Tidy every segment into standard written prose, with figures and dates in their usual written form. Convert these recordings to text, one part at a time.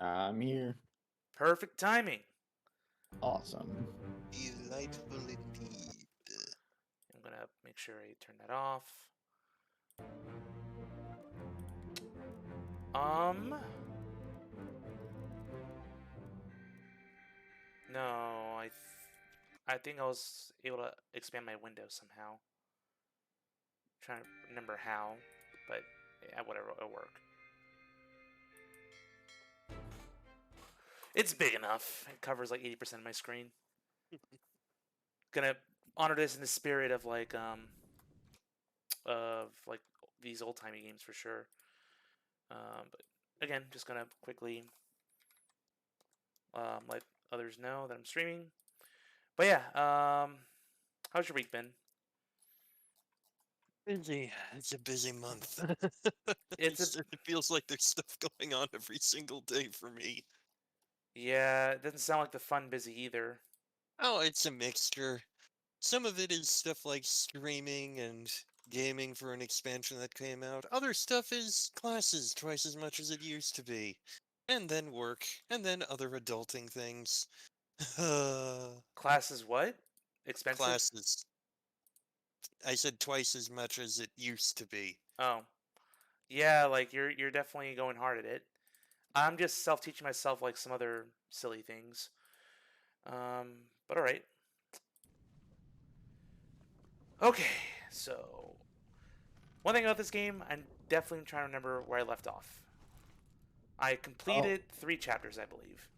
I'm here. Perfect timing. Awesome. Delightful indeed. I'm gonna make sure I turn that off. No, I think I was able to expand my window somehow. Trying to remember how, but yeah, whatever, it'll work. It's big enough. It covers like 80% of my screen. Gonna honor this in the spirit of like these old timey games for sure. But again, just gonna quickly let others know that I'm streaming. But yeah, how's your week been? Busy. It's a busy month. It feels like there's stuff going on every single day for me. Yeah, it doesn't sound like the fun busy either. Oh, it's a mixture. Some of it is stuff like streaming and gaming for an expansion that came out. Other stuff is classes twice as much as it used to be. And then work, and then other adulting things. Classes what? Expensive? Classes. I said twice as much as it used to be. Oh. Yeah, like you're definitely going hard at it. I'm just self-teaching myself like some other silly things. But all right. Okay, so one thing about this game, I'm definitely trying to remember where I left off. I completed 3 chapters, I believe.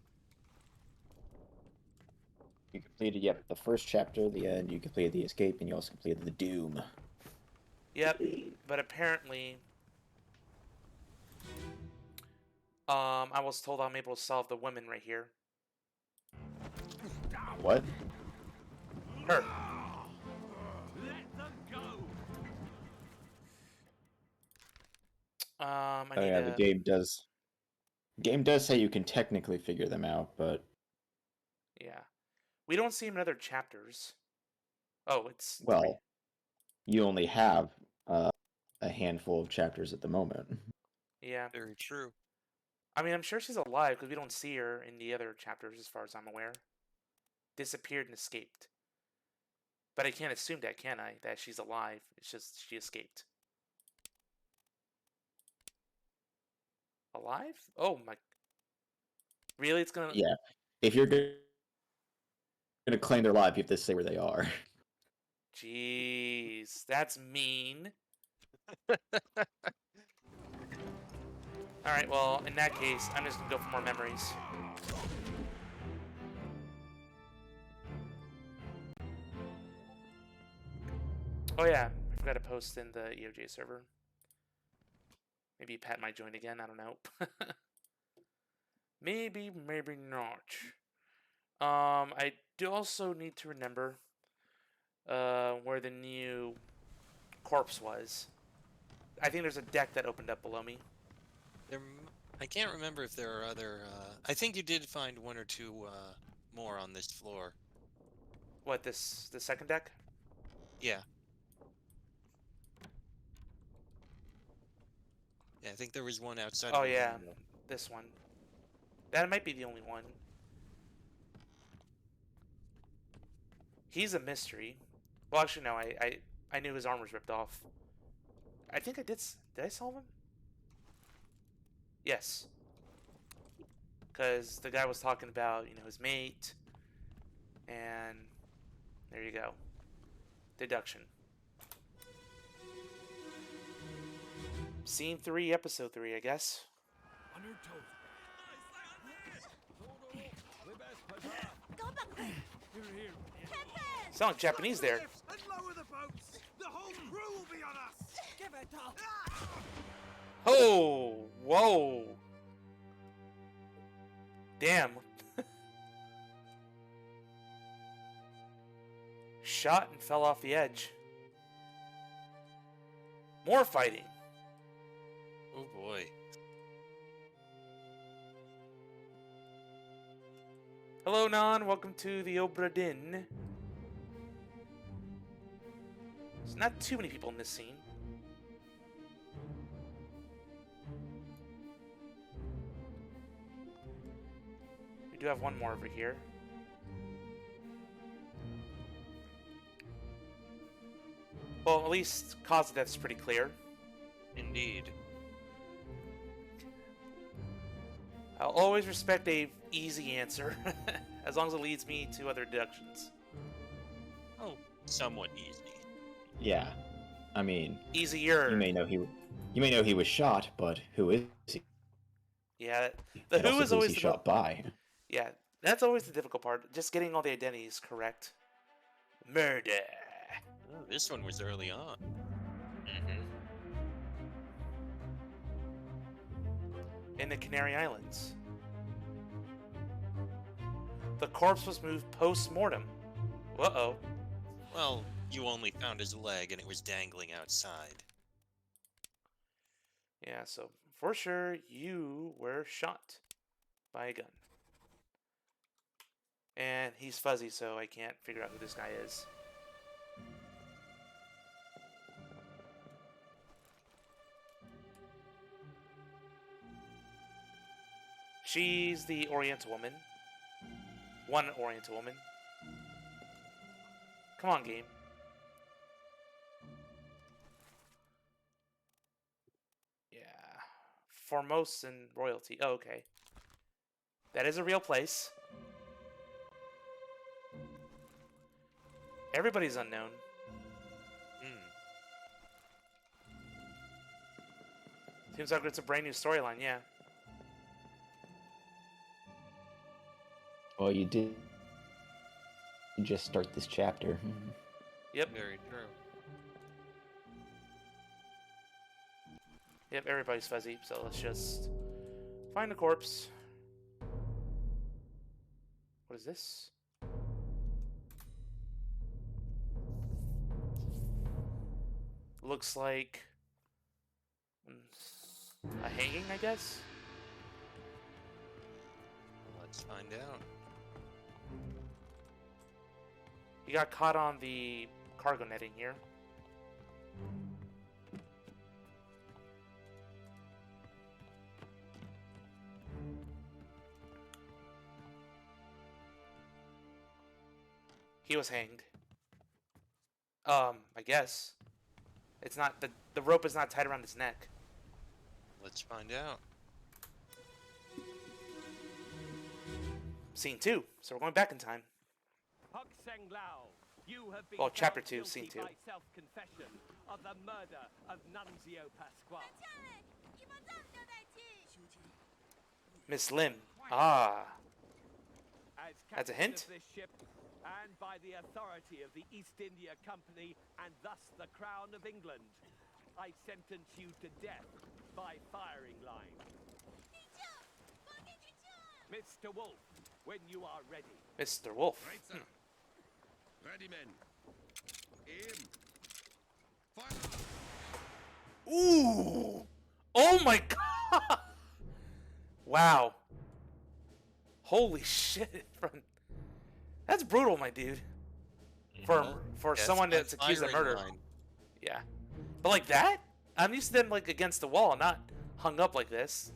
You completed, the first chapter, the end. You completed the escape, and you also completed the doom. Yep, but apparently, I was told I'm able to solve the women right here. What? Her. I Oh need yeah, to... the game does. Game does say you can technically figure them out, but Yeah. We don't see him in other chapters. Oh, it's 3. well, you only have a handful of chapters at the moment. Yeah. Very true. I mean, I'm sure she's alive because we don't see her in the other chapters as far as I'm aware. Disappeared and escaped. But I can't assume that, can I? That she's alive. It's just she escaped. Alive? Oh my... Really? It's gonna... Yeah, if you're gonna claim they're alive, you have to say where they are. Jeez, that's mean. Alright, well, in that case, I'm just gonna go for more memories. Oh yeah, I forgot to post in the EOJ server. Maybe Pat might join again, I don't know. Maybe, maybe not. I do also need to remember where the new corpse was. I think there's a deck that opened up below me. I can't remember if there are other. I think you did find one or two more on this floor. What, the second deck? Yeah. Yeah, I think there was one outside. Oh of the yeah, window. this one. That might be the only one. He's a mystery. Well, actually, no. I knew his arm was ripped off. I think I did. Did I solve him? Yes. Because the guy was talking about, his mate. And there you go. Deduction. Scene 3, episode 3, I guess. Sound like Japanese there. Oh, whoa. Damn. Shot and fell off the edge. More fighting. Oh boy. Hello, Nan. Welcome to the Obra Dinn. There's not too many people in this scene. do have one more over here. Well, at least cause of death is pretty clear. Indeed. I'll always respect a easy answer, as long as it leads me to other deductions. Oh, somewhat easy. Yeah. I mean, Easier. you may know he was shot, but who is he? Yeah, the And who also, is who's always he the shot by? Yeah, that's always the difficult part. Just getting all the identities correct. Murder. Oh, this one was early on. Mm-hmm. In the Canary Islands. The corpse was moved post-mortem. Uh-oh. Well, you only found his leg and it was dangling outside. Yeah, so for sure you were shot by a gun. And he's fuzzy, so I can't figure out who this guy is. She's the Oriental woman. One Oriental woman. Come on, game. Yeah. Formosan royalty. Oh, okay. That is a real place. Everybody's unknown. Seems like it's a brand new storyline, yeah. Well, you did just start this chapter. Yep. Very true. Yep, everybody's fuzzy, so let's just find the corpse. What is this? Looks like a hanging, I guess? Let's find out. He got caught on the cargo netting here. He was hanged. I guess. It's not, the rope is not tied around his neck. Let's find out. Scene 2, so we're going back in time. Well, chapter 2, scene 2. By self-confession of the murder of Nunzio Pasquale. Miss Lim. Ah. As That's a captain hint? of this ship, and by the authority of the East India Company, and thus the Crown of England, I sentence you to death by firing line. Mr. Wolf, when you are ready. Mr. Wolf. Right, sir. Ready, men. Aim. Fire. Ooh! Oh my god! Wow. Holy shit. That's brutal, my dude. For Yes, someone by that's accused of firing murder. line. Yeah. But like that? I'm used to them like against the wall, not hung up like this.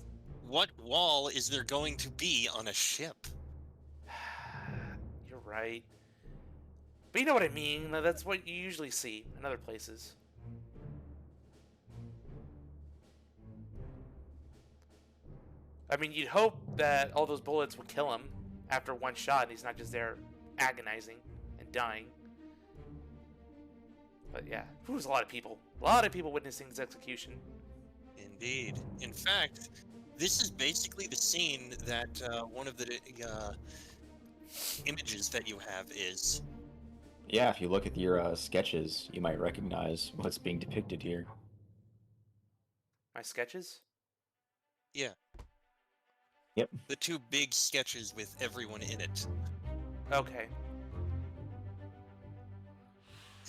What wall is there going to be on a ship? You're right. But you know what I mean? That's what you usually see in other places. I mean, you'd hope that all those bullets would kill him after one shot, and he's not just there agonizing and dying. But yeah, there was a lot of people. A lot of people witnessing this execution. Indeed. In fact, this is basically the scene that one of the images that you have is. Yeah, if you look at your sketches, you might recognize what's being depicted here. My sketches? Yeah. Yep. The two big sketches with everyone in it. Okay.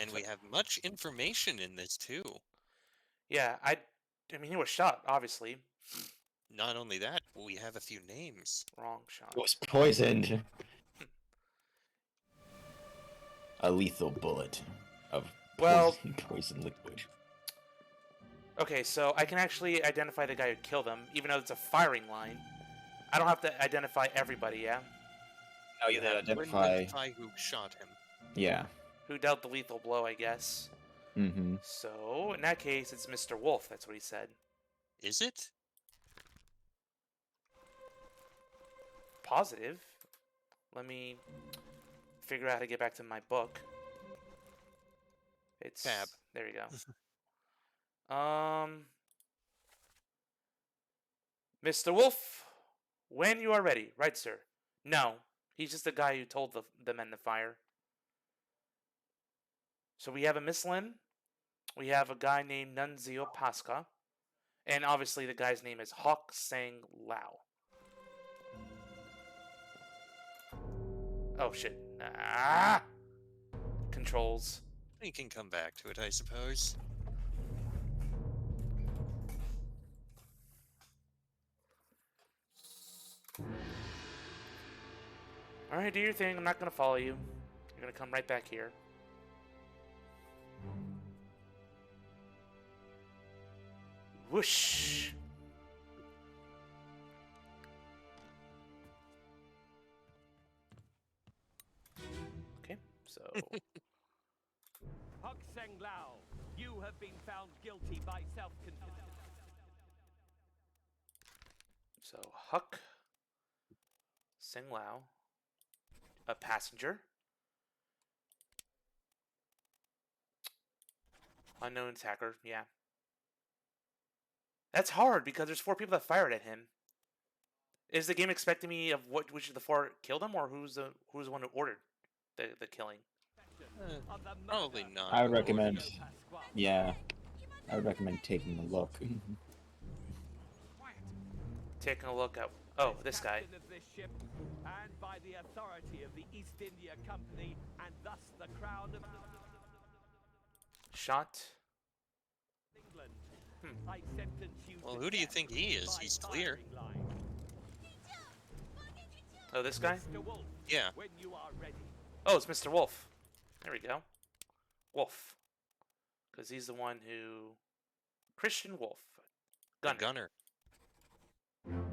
And we have much information in this too. Yeah, I mean, he was shot, obviously. Not only that, we have a few names. Wrong shot. It was poisoned. A lethal bullet of Well- poison liquid. Okay, so I can actually identify the guy who killed him, even though it's a firing line. I don't have to identify everybody, yeah? Oh, You yeah, they have to identify. identify who shot him. Yeah. Who dealt the lethal blow, I guess. Mm-hmm. So, in that case, it's Mr. Wolf. That's what he said. Is it? Positive. Let me figure out how to get back to my book. It's Tab. There we go. Mr. Wolf, when you are ready. Right, sir. No, he's just the guy who told the men to fire. So we have a Miss Lin. We have a guy named Nunzio Pasca. And obviously the guy's name is Hawk Sang Lao. Oh, shit. Ah! Controls. We can come back to it, I suppose. Alright, do your thing. I'm not going to follow you. You're going to come right back here. Whoosh! Okay, so... Huk Seng Lao, you have been found guilty by self-confession. So, Huck Sing Lao, a passenger. Unknown attacker, yeah. That's hard because there's 4 people that fired at him. Is the game expecting me of which of the 4 killed him, or who's the one who ordered the killing? Probably not. I would recommend. Yeah. I would recommend taking a look. Taking a look at this guy. Captain of this ship, and by the authority of the East India Company, and thus the crown of Shot. England. I sentence you Well, to who do you death think he is? by He's clear. firing line. Oh, this guy? Mr. Wolf, Yeah. when you are ready. Oh, it's Mr. Wolf. There we go. Wolf. Because he's the one who... Christian Wolf. The Gunner. gunner.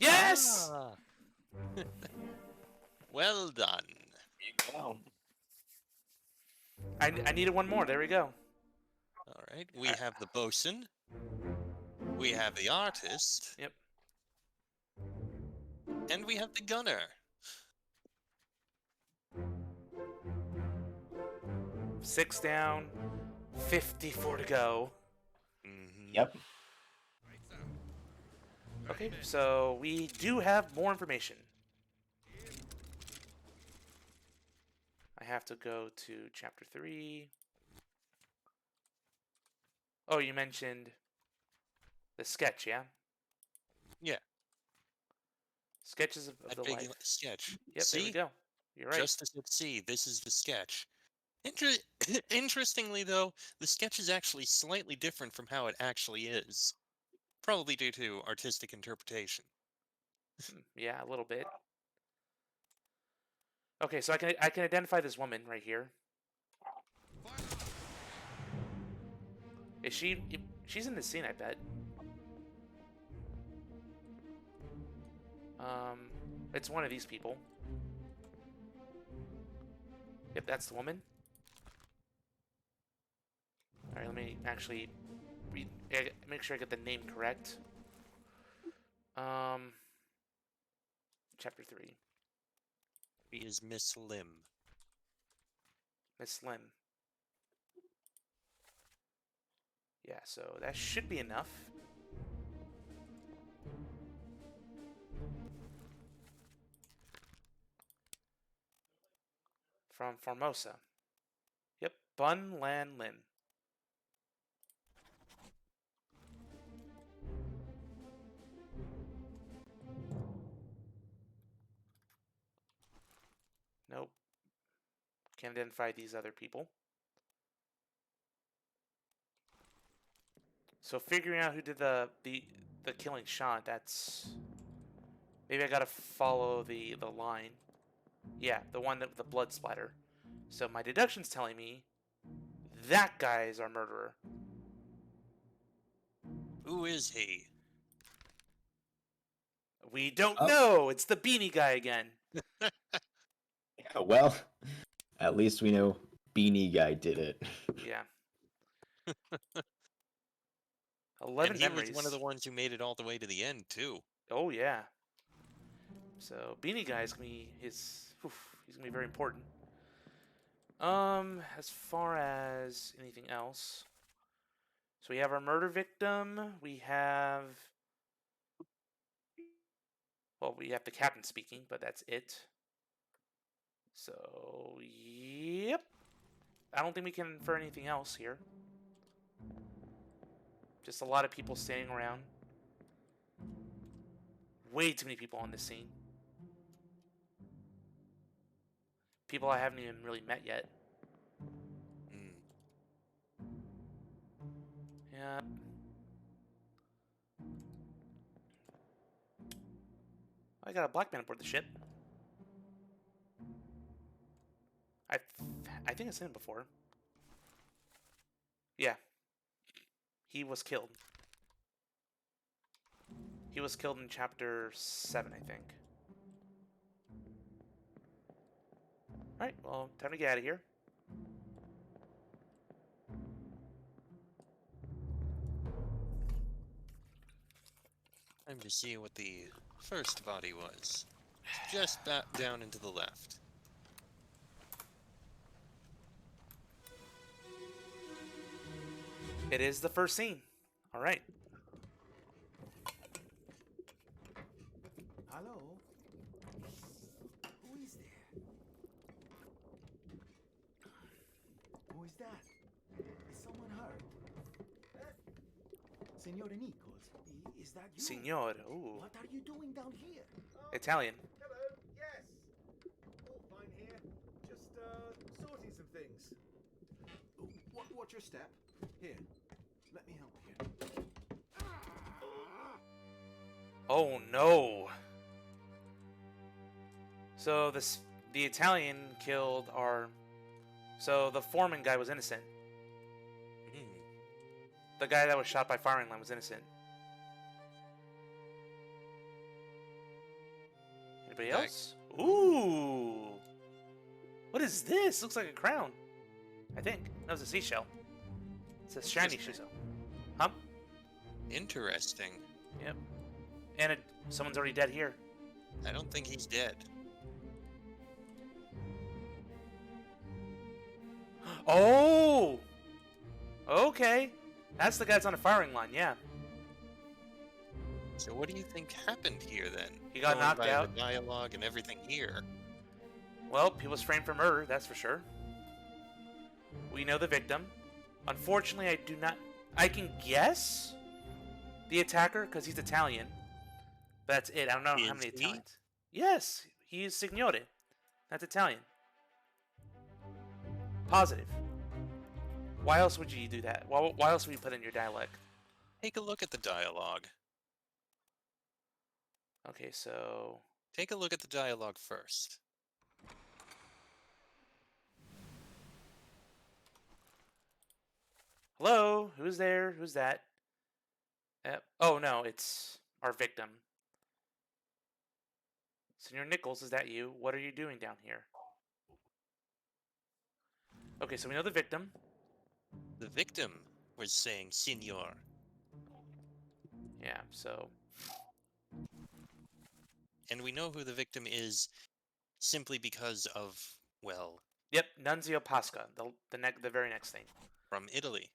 Yes! Ah. Well done. Wow. I needed one more. There we go. All right. We have the bosun. We have the artist. Yep. And we have the gunner. Six down. 54 to go. Mm-hmm. Yep. Right, sir. Okay, so we do have more information. I have to go to chapter 3. Oh, you mentioned the sketch, yeah? Yeah. Sketches of That the big life. sketch. Yep, See? there we go. You're right. Just as at sea, this is the sketch. Interestingly, though, the sketch is actually slightly different from how it actually is. Probably due to artistic interpretation. Yeah, a little bit. Okay, so I can identify this woman right here. Is she's in the scene, I bet. It's one of these people. Yep, that's the woman. Alright, let me actually read, make sure I get the name correct. Chapter 3. She is Miss Lim. Miss Lim. Yeah, so that should be enough. From Formosa. Yep, Bun Lan Lin. Nope. Can't identify these other people. So figuring out who did the killing shot, that's... Maybe I gotta follow the line. Yeah, the one that the blood splatter. So my deduction's telling me that guy is our murderer. Who is he? We don't Oh. know. It's the beanie guy again. Well, at least we know Beanie Guy did it. Yeah. 11 And he was memories. one of the ones who made it all the way to the end, too. Oh yeah. So Beanie Guy's gonna be he's gonna be very important. As far as anything else, so we have our murder victim. We have, well, we have the captain speaking, but that's it. So yep, I don't think we can infer anything else here. Just a lot of people standing around. Way too many people on this scene. People I haven't even really met yet. Hmm. Yeah. I got a black man aboard the ship. I think I've seen him before. Yeah. He was killed. He was killed in chapter 7, I think. Alright, well, time to get out of here. Time to see what the first body was. Just back down and to the left. It is the first scene. Alright. Hello? Who is there? Who is that? Is someone hurt? Senor Nichols, is that you? Signor. Ooh. What are you doing down here? Italian. Hello, yes. All fine here. Just, sorting some things. Watch your step. Here, let me help you. Oh no. So the Italian killed our... So the foreman guy was innocent. Hmm. The guy that was shot by firing line was innocent. Anybody Back. else? Ooh. What is this? Looks like a crown. I think. That was a seashell. It's a shiny seashell. Huh? Interesting. Yep. And someone's already dead here. I don't think he's dead. Oh! Okay. That's the guy that's on the firing line, yeah. So what do you think happened here then? He got Going knocked by out. The dialogue and everything here. Well, he was framed for murder, that's for sure. We know the victim. Unfortunately, I do not... I can guess the attacker, because he's Italian. But that's it. I don't know how many Is he? Italians. Yes, he is Signore. That's Italian. Positive. Why else would you do that? Why else would you put in your dialect? Take a look at the dialogue. Okay, so... Take a look at the dialogue first. Hello? Who's there? Who's that? Oh, no, it's our victim. Senor Nichols, is that you? What are you doing down here? Okay, so we know the victim. The victim was saying Signor. Yeah, so... And we know who the victim is simply because of, well, Yep, Nunzio Pasca, the very next thing. from Italy.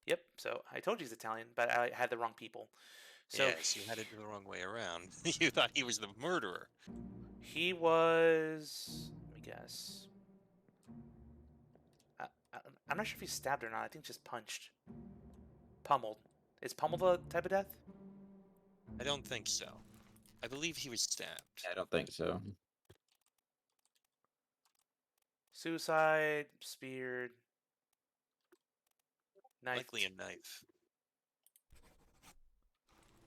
Yep, so I told you he's Italian, but I had the wrong people. So Yes, you had it the wrong way around. You thought he was the murderer. he was... Let me guess. I'm not sure if he's stabbed or not. I think just punched. Pummeled. Is pummeled a type of death? I don't think so. I believe he was stabbed. I don't think so. Suicide, speared, knife. Likely a knife.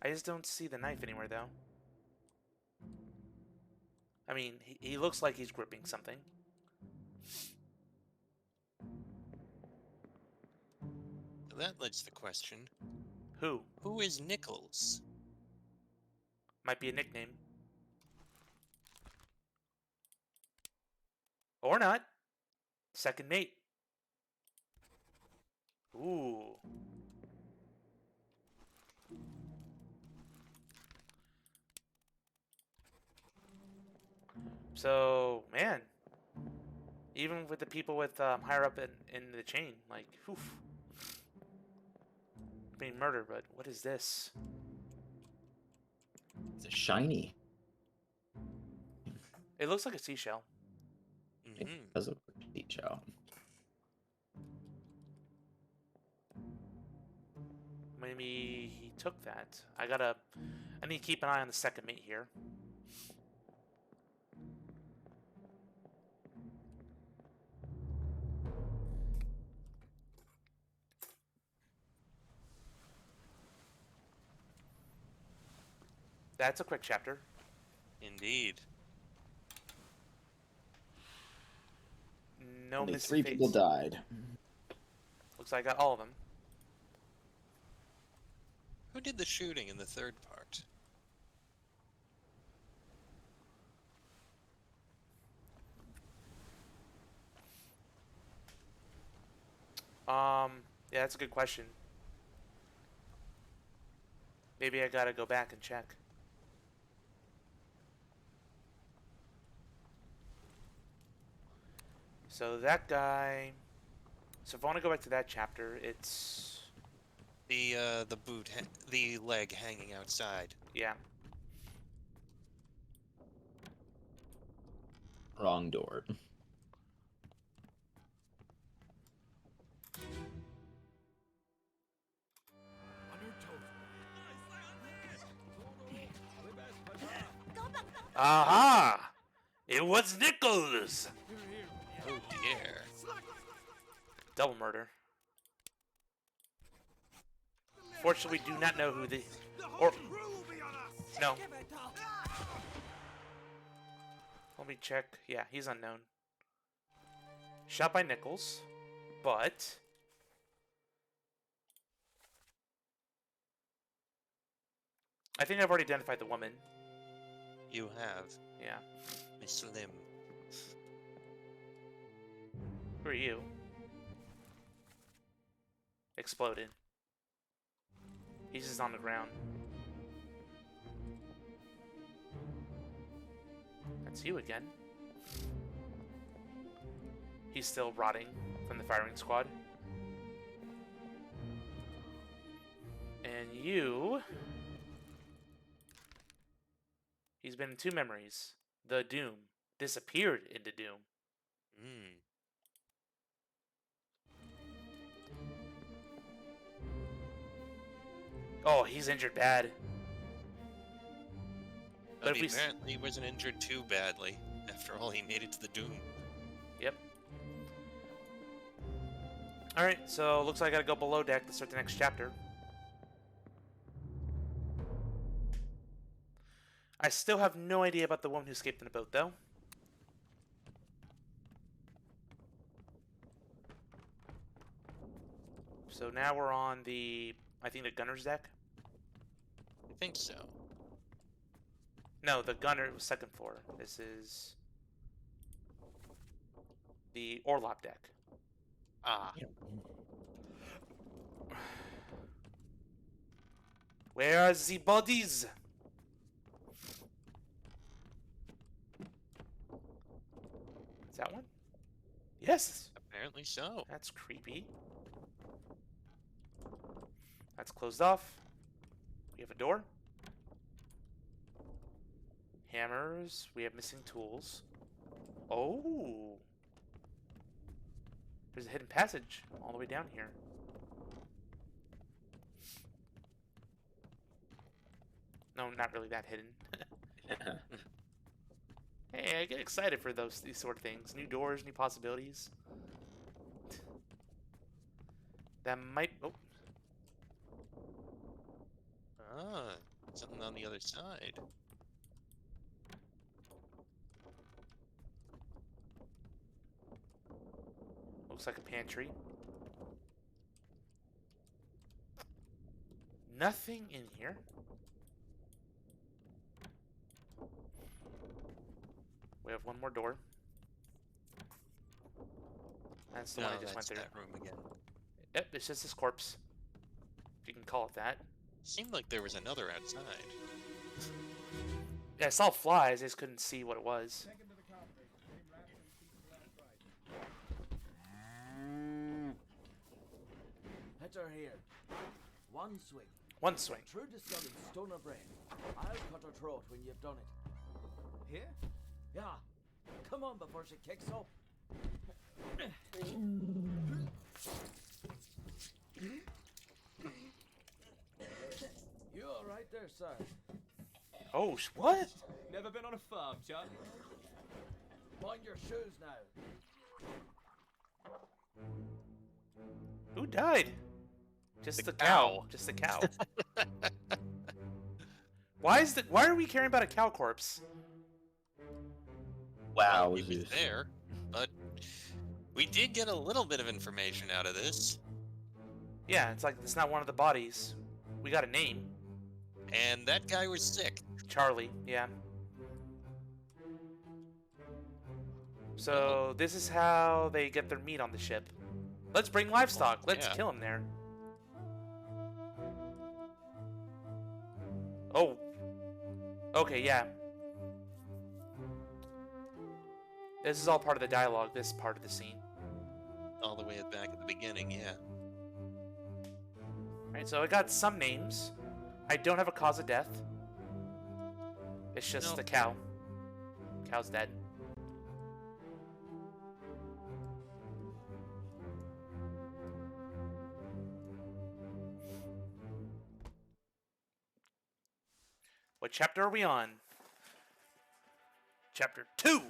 I just don't see the knife anywhere, though. I mean, he looks like he's gripping something. So that leads to the question, Who? who is Nichols? Might be a nickname. Or not. Second mate. Ooh. So, man. Even with the people with higher up in the chain, like, oof. Being murdered, but what is this? It's a shiny. It looks like a seashell. It does look like a seashell. Maybe he took that. I need to keep an eye on the second mate here. That's a quick chapter. Indeed. No Only missing 3 people fates. died. Looks like I got all of them. Who did the shooting in the third part? Yeah, that's a good question. Maybe I gotta go back and check. So that guy. So if I want to go back to that chapter, it's The the leg hanging outside. yeah. Wrong door. Aha! It was Nichols. Oh dear. Double murder. Fortunately, we do not know who the or no. Let me check. Yeah, he's unknown. Shot by Nichols, but I think I've already identified the woman. You have. Yeah. Miss Lim. Who are you? Exploded. He's just on the ground. That's you again. He's still rotting from the firing squad. And you... He's been in 2 memories. The Doom. Disappeared into Doom. Hmm. Oh, he's injured bad. But if we apparently he wasn't injured too badly. After all, he made it to the Doom. Yep. Alright, so looks like I gotta go below deck to start the next chapter. I still have no idea about the woman who escaped in the boat, though. So now we're on I think the gunner's deck? I think so. No, the gunner was 2nd floor. This is the Orlop deck. Ah. Where are the bodies? Is that one? Yes! Apparently so. That's creepy. That's closed off. We have a door. Hammers. We have missing tools. Oh! There's a hidden passage all the way down here. No, not really that hidden. Hey, I get excited for these sort of things. New doors, new possibilities. That might... Oh. Ah, something on the other side. Looks like a pantry. Nothing in here. We have one more door. That's the No, one I just went that's through. that room again. Yep, it's just this corpse. If you can call it that. Seemed like there was another outside. Yeah, I saw flies, I just couldn't see what it was. Take him to the carpenter. Get him wrapped and keep the last right. Hit her here. One swing. One swing. Through the skull and stone her brain. I'll cut her throat when you've done it. Here? Yeah. Come on before she kicks up. You all right there, sir? Oh, what? Never been on a farm, Charlie? Mind your shoes now. Who died? Just The the cow. cow. Just the cow. Why are we caring about a cow corpse? Wow. He was there, but we did get a little bit of information out of this, Yeah, it's like it's not one of the bodies. We got a name. and that guy was sick. Charlie, yeah. So this is how they get their meat on the ship. Let's bring livestock. Let's Yeah. kill him there. Oh. Okay, yeah. This is all part of the dialogue, this part of the scene. All the way back at the beginning, yeah. Right, so I got some names. I don't have a cause of death. It's just Nope. the cow. Cow's dead. What chapter are we on? Chapter 2!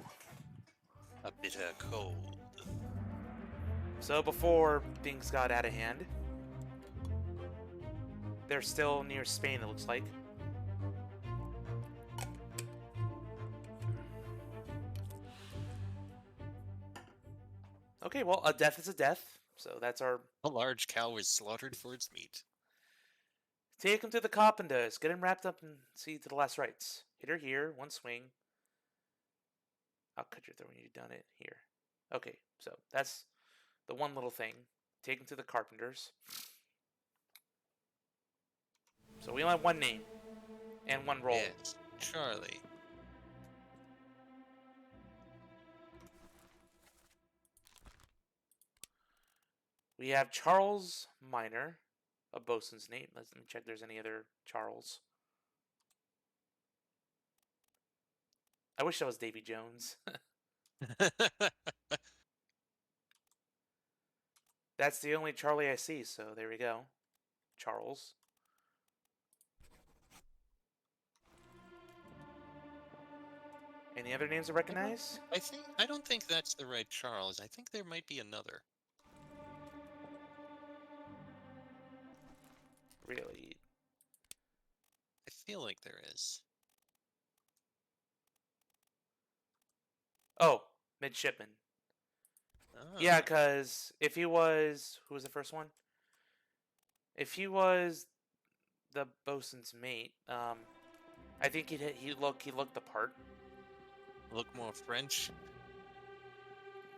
A bitter cold. So before things got out of hand, they're still near Spain, it looks like. Okay, well, a death is a death, so that's our... A large cow was slaughtered for its meat. Take him to the carpenters, get him wrapped up and see to the last rites. Hit her here, one swing. I'll cut your throat when you've done it. Here. Okay, so that's the one little thing. Take him to the carpenters. So we only have one name and one role. Yes, Charlie. We have Charles Minor, a bosun's name. Let me check if there's any other Charles. I wish that was Davy Jones. That's the only Charlie I see, so there we go. Charles. Any other names to recognize? I don't think that's the right Charles. I think there might be another. Really? I feel like there is. Oh, midshipman. Ah, Yeah, because if he was... Who was the first one? If he was the bosun's mate, I think he looked the part. look more French.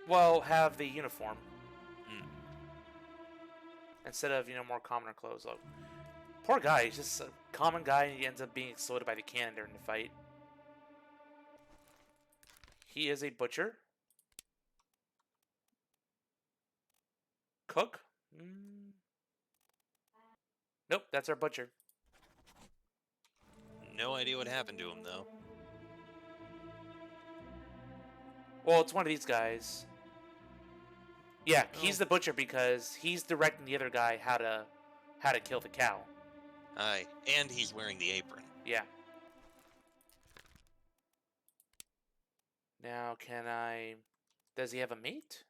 Well, have the uniform. Hmm. Instead of, more commoner clothes. Like, poor guy, he's just a common guy and he ends up being exploded by the cannon during the fight. He is a butcher. Cook? Nope, that's our butcher. No idea what happened to him though. Well, it's one of these guys. Yeah, he's Oh. the butcher because he's directing the other guy how to kill the cow. Aye, and he's wearing the apron. Yeah. Now, does he have a mate?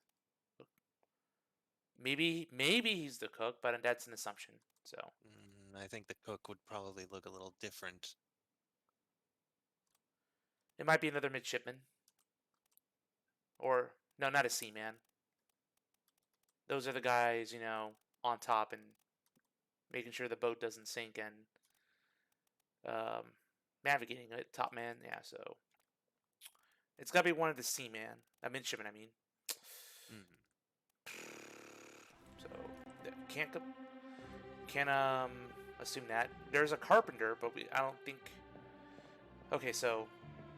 Maybe he's the cook, but that's an assumption. So, I think the cook would probably look a little different. it might be another midshipman. Or, no, not a seaman. Those are the guys, on top and making sure the boat doesn't sink and navigating it. Top man, yeah, so. It's got to be one of the seaman. A midshipman, I mean. Hmm. can't assume that. There's a carpenter, but I don't think. Okay, so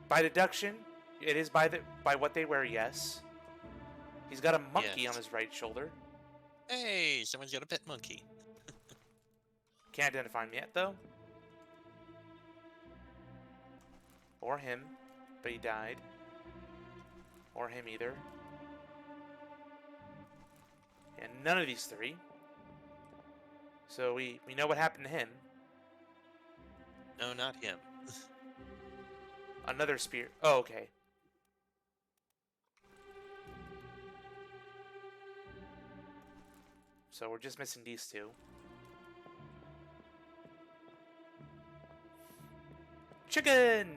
by deduction, it is by what they wear. Yes. He's got a monkey on his right shoulder. Hey, someone's got a pet monkey. Can't identify him yet, though. Or him, but he died. Or him either. And none of these three. So we know what happened to him. No, not him. Another spear. Oh, okay. So we're just missing these two. Chicken!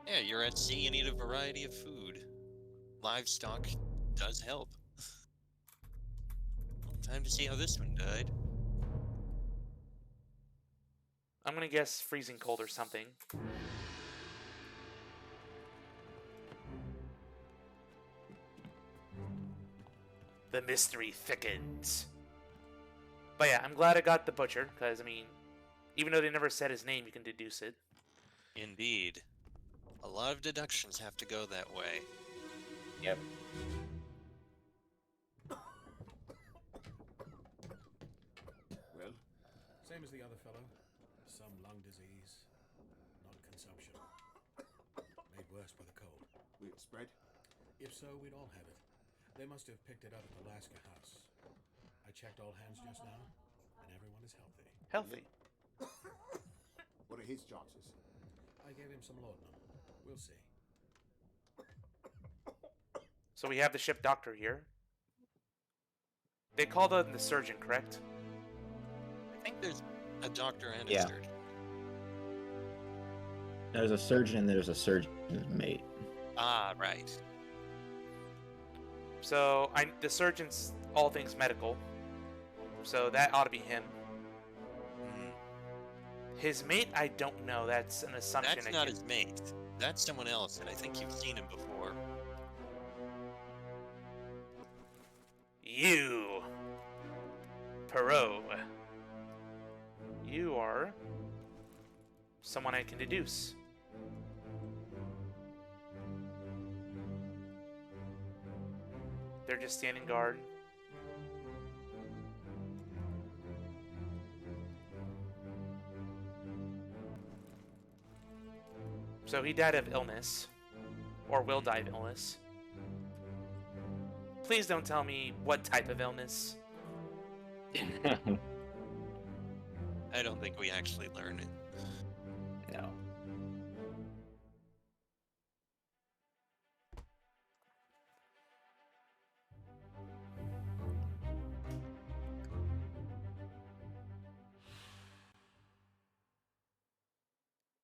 Yeah, you're at sea, you need a variety of food. Livestock does help. Well, time to see how this one died. I'm gonna guess freezing cold or something. The mystery thickens. But yeah, I'm glad I got the butcher, because, I mean, even though they never said his name, you can deduce it. Indeed. A lot of deductions have to go that way. Yep. Well, same as the other fellow. Some lung disease, not consumption. Made worse by the cold. Will it spread? If so, we'd all have it. They must have picked it up at the Lasker house. I checked all hands just now, and everyone is healthy. Healthy. What are his chances? I gave him some laudanum. We'll see. So we have the ship doctor here. They called him the surgeon, correct? I think there's a doctor and a Yeah. surgeon. There's a surgeon and there's a surgeon's mate. Ah, right. So the surgeon's all things medical. So that ought to be him. Mhm. His mate, I don't know. That's an assumption. That's not his mate. That's someone else, and I think you've seen him before. You, Perot. You are someone I can deduce. They're just standing guard. So he died of illness, or will die of illness. Please don't tell me what type of illness. I don't think we actually learn it. No.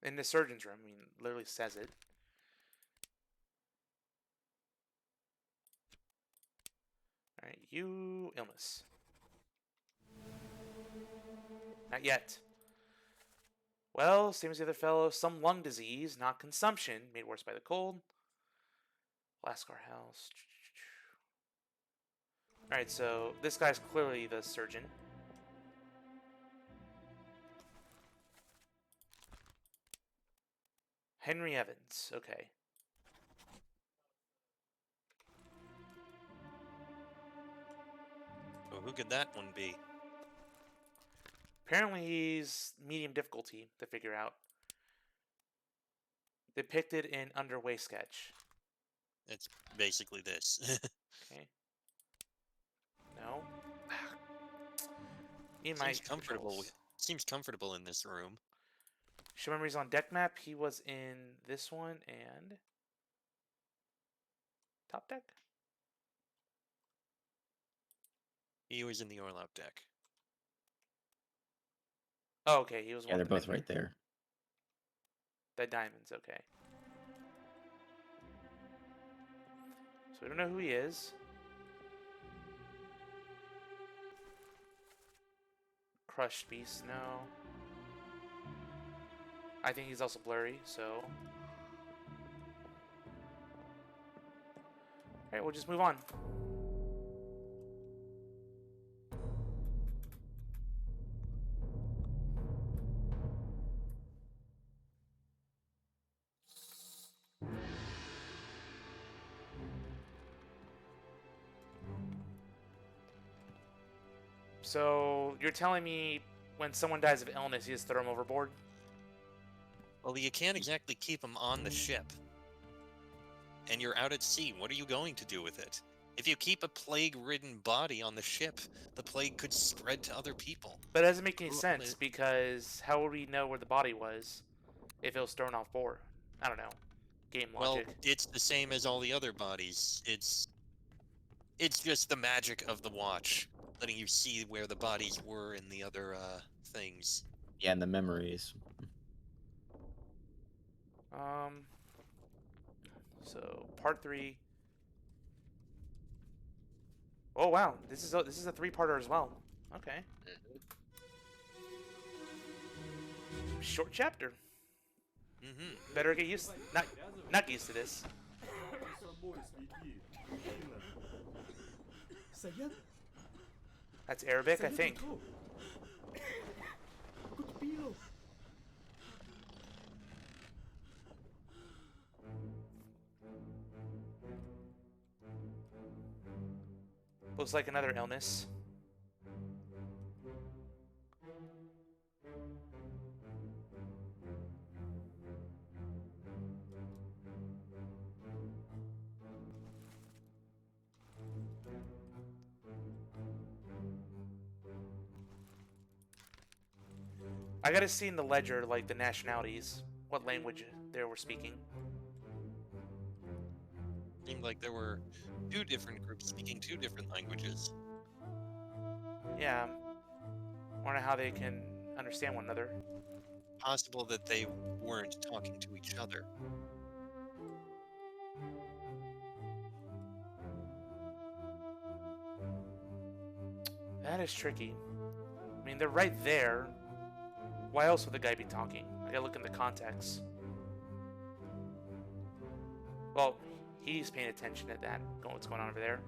In the surgeon's room, I mean, literally says it. Alright, you illness. Not yet. Well, same as the other fellow, some lung disease, not consumption, made worse by the cold. Lascar House. Alright, so this guy's clearly the surgeon. Henry Evans, okay. Well, who could that one be? Apparently he's medium difficulty to figure out. Depicted in underway sketch. It's basically this. Okay. No. Need my Seems comfortable. controls. Seems comfortable in this room. Show memories on deck map. He was in this one and top deck. He was in the Orlop deck. Oh, okay. He was Yeah, one they're of the both many. right there. The diamonds. Okay. So we don't know who he is. Crushed beast. No. I think he's also blurry. So. Alright, we'll just move on. So you're telling me when someone dies of illness, you just throw them overboard? Well, you can't exactly keep them on the ship. And you're out at sea. What are you going to do with it? If you keep a plague-ridden body on the ship, the plague could spread to other people. But it doesn't make any Well, sense because how would we know where the body was if it was thrown off board? I don't know. Game Well, logic. it's the same as all the other bodies. It's just the magic of the watch, letting you see where the bodies were in the other things. Yeah, and the memories. So part 3. Oh wow, this is a 3-parter as well. Okay. Short chapter. Mm-hmm. Better get used not used to this. Sayed? That's Arabic, I Sayed think. Marco. Good Pilo. Looks like another illness. I gotta see in the ledger, like, the nationalities, what language they were speaking. Seemed like there were 2 different groups speaking 2 different languages. Yeah, wonder how they can understand one another. Possible that they weren't talking to each other. That is tricky. I mean, they're right there. Why else would the guy be talking? I gotta look in the context. Well, he's paying attention to that, what's going on over there.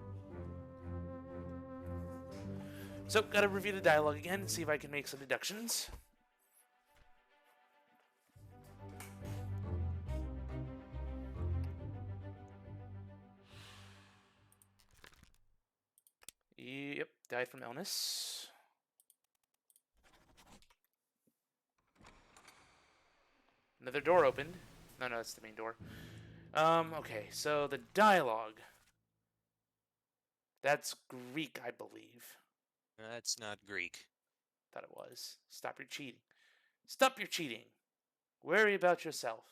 So, gotta review the dialogue again and see if I can make some deductions. Yep, died from illness. Another door opened. No, that's the main door. Okay, so the dialogue. That's Greek, I believe. That's not Greek. Thought it was. Stop your cheating. Stop your cheating. Worry about yourself.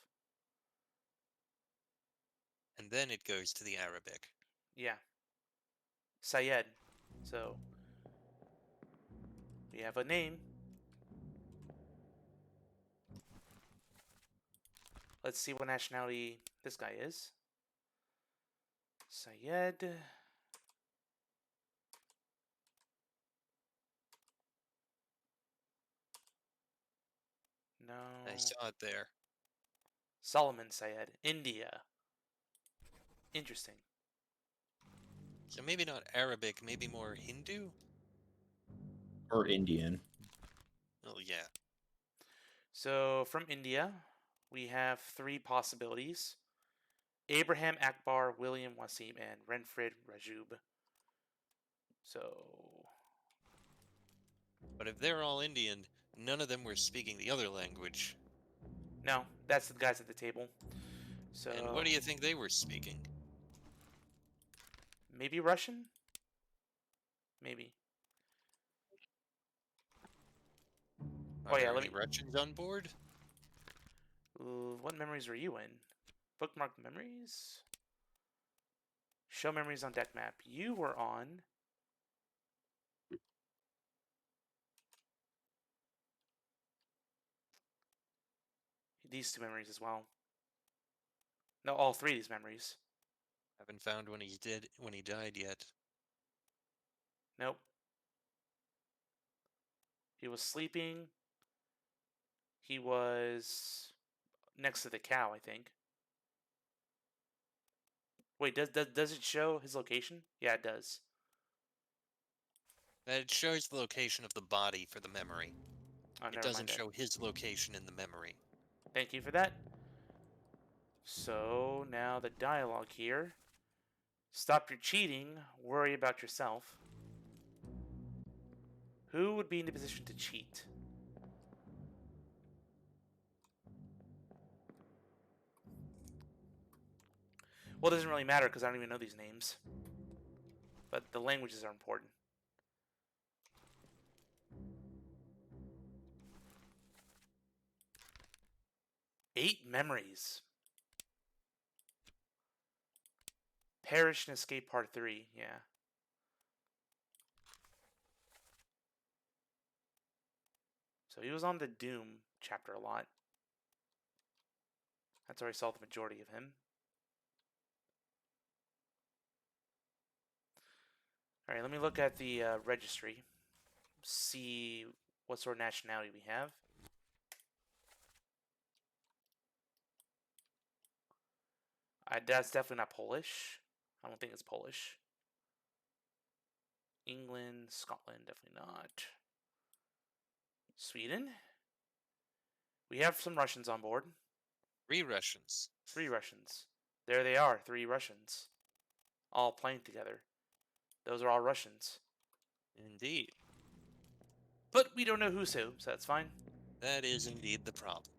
And then it goes to the Arabic. Yeah. Sayed. So, we have a name. Let's see what nationality this guy is. Sayed. No. I saw it there. Solomon Sayed. India. Interesting. So maybe not Arabic, maybe more Hindu? Or Indian. Oh, yeah. So, from India, we have 3 possibilities. Abraham Akbar, William Wasim, and Renfred Rajub. So... But if they're all Indian, none of them were speaking the other language. No, that's the guys at the table. So... And what do you think they were speaking? Maybe Russian? Maybe. Are yeah, there let any me- Russians on board? What memories were you in? Bookmark memories? Show memories on deck map. You were on... these 2 memories as well. No, all 3 of these memories. Haven't found when he died yet. Nope. He was sleeping. He was next to the cow, I think. Wait, does it show his location? Yeah, it does. It shows the location of the body for the memory. Oh, It never doesn't mind that. show his location in the memory. Thank you for that. So, now the dialogue here. Stop your cheating. Worry about yourself. Who would be in a position to cheat? Well, it doesn't really matter because I don't even know these names. But the languages are important. Eight memories. Perish and Escape Part 3, yeah. So he was on the Doom chapter a lot. That's where I saw the majority of him. Alright, let me look at the registry. See what sort of nationality we have. That's definitely not Polish. I don't think it's Polish. England, Scotland, definitely not. Sweden. We have some Russians on board. 3 Russians. 3 Russians. There they are, 3 Russians. All playing together. Those are all Russians. Indeed. But we don't know who's who, so that's fine. That is indeed the problem.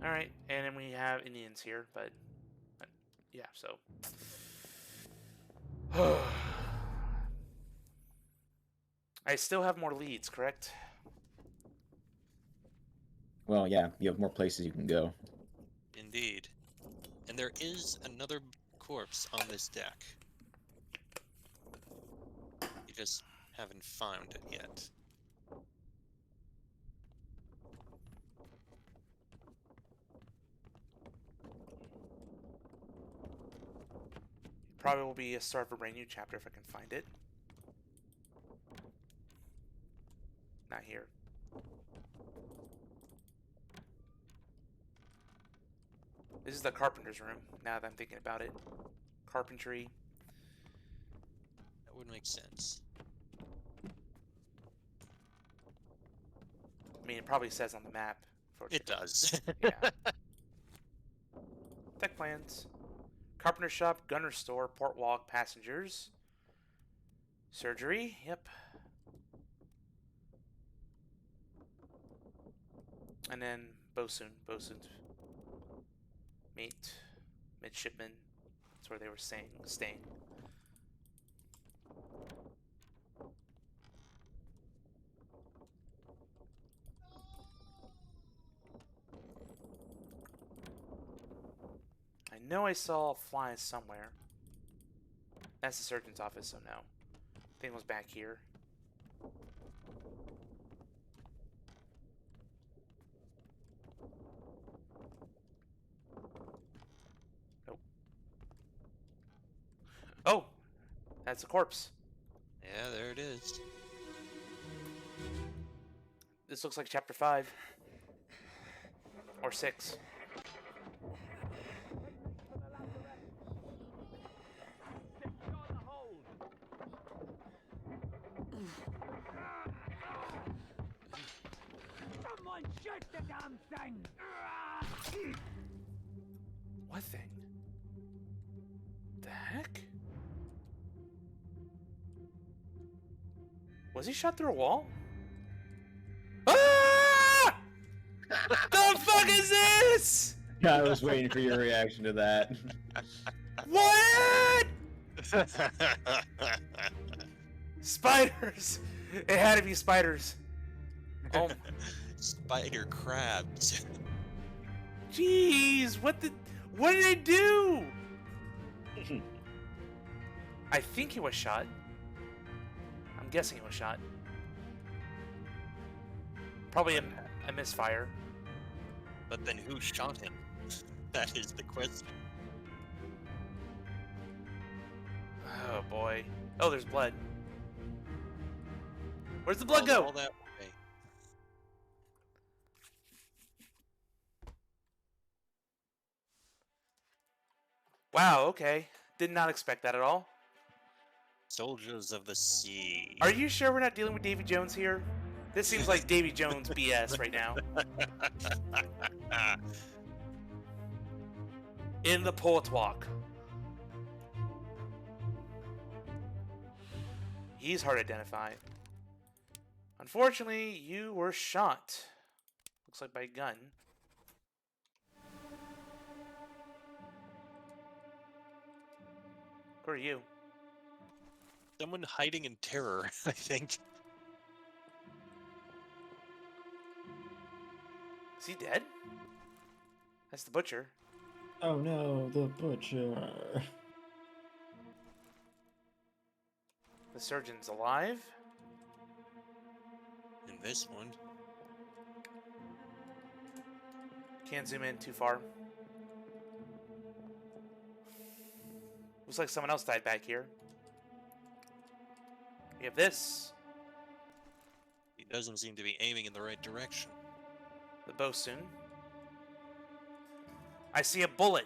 Alright, and then we have Indians here, but yeah, so. I still have more leads, correct? Well, yeah, you have more places you can go. Indeed. And there is another corpse on this deck. You just haven't found it yet. Probably will be a start of a brand new chapter if I can find it. Not here. This is the carpenter's room, now that I'm thinking about it. Carpentry. That would make sense. I mean, it probably says on the map. It does. Yeah. Tech plans. Carpenter shop, gunner store, port walk, passengers. Surgery, yep. And then bosun, mate, midshipman. That's where they were staying. I know I saw flies somewhere. That's the surgeon's office, so no. I think it was back here. Nope. Oh! That's a corpse. Yeah, there it is. This looks like chapter 5. Or 6. Someone shoot the damn thing! What thing? The heck? Was he shot through a wall? Ah! The fuck is this? I was waiting for your reaction to that. What? Spiders! It had to be spiders. Oh, Spider crabs. jeez! What did they do? I think he was shot. I'm guessing he was shot. Probably a misfire. But then who shot him? That is the question. Oh boy. Oh, there's blood. Where's the blood go? All that way. Wow, okay. Did not expect that at all. Soldiers of the sea. Are you sure we're not dealing with Davy Jones here? This seems like Davy Jones BS right now. In the port walk. He's hard to identify. Unfortunately, you were shot. Looks like by a gun. Who are you? Someone hiding in terror, I think. Is he dead? That's the butcher. Oh no, the butcher. The surgeon's alive. In this one. Can't zoom in too far. Looks like someone else died back here. We have this. He doesn't seem to be aiming in the right direction. The bosun. I see a bullet.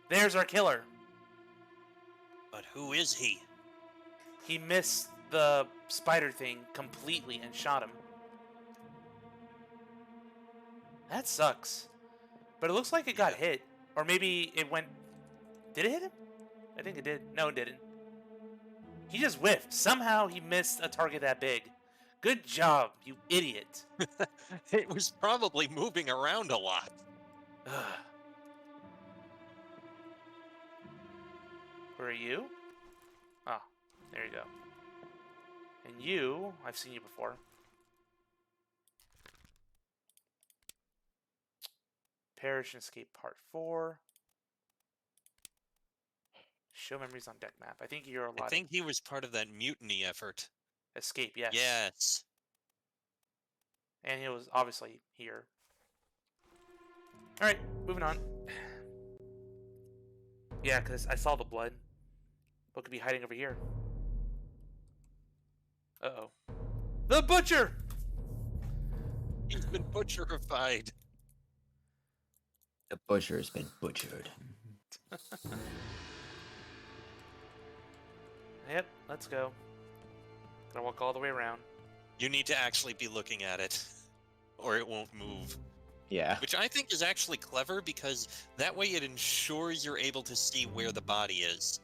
There's our killer. But who is he? He missed the spider thing completely and shot him. That sucks. But it looks like it got hit. Or maybe it went... Did it hit him? I think it did. No, it didn't. He just whiffed. Somehow he missed a target that big. Good job, you idiot. It was probably moving around a lot. Ugh. Where are you? Oh, there you go. And you, I've seen you before. Perish and Escape Part 4. Show memories on deck map. I think you're allotted. I think he was part of that mutiny effort. Escape, yes. Yes. And he was obviously here. Alright, moving on. Yeah, because I saw the blood. What could be hiding over here? Uh-oh. The butcher! He's been butcherified. The butcher has been butchered. Yep, let's go. Gonna walk all the way around. You need to actually be looking at it, or it won't move. Yeah. Which I think is actually clever, because that way it ensures you're able to see where the body is.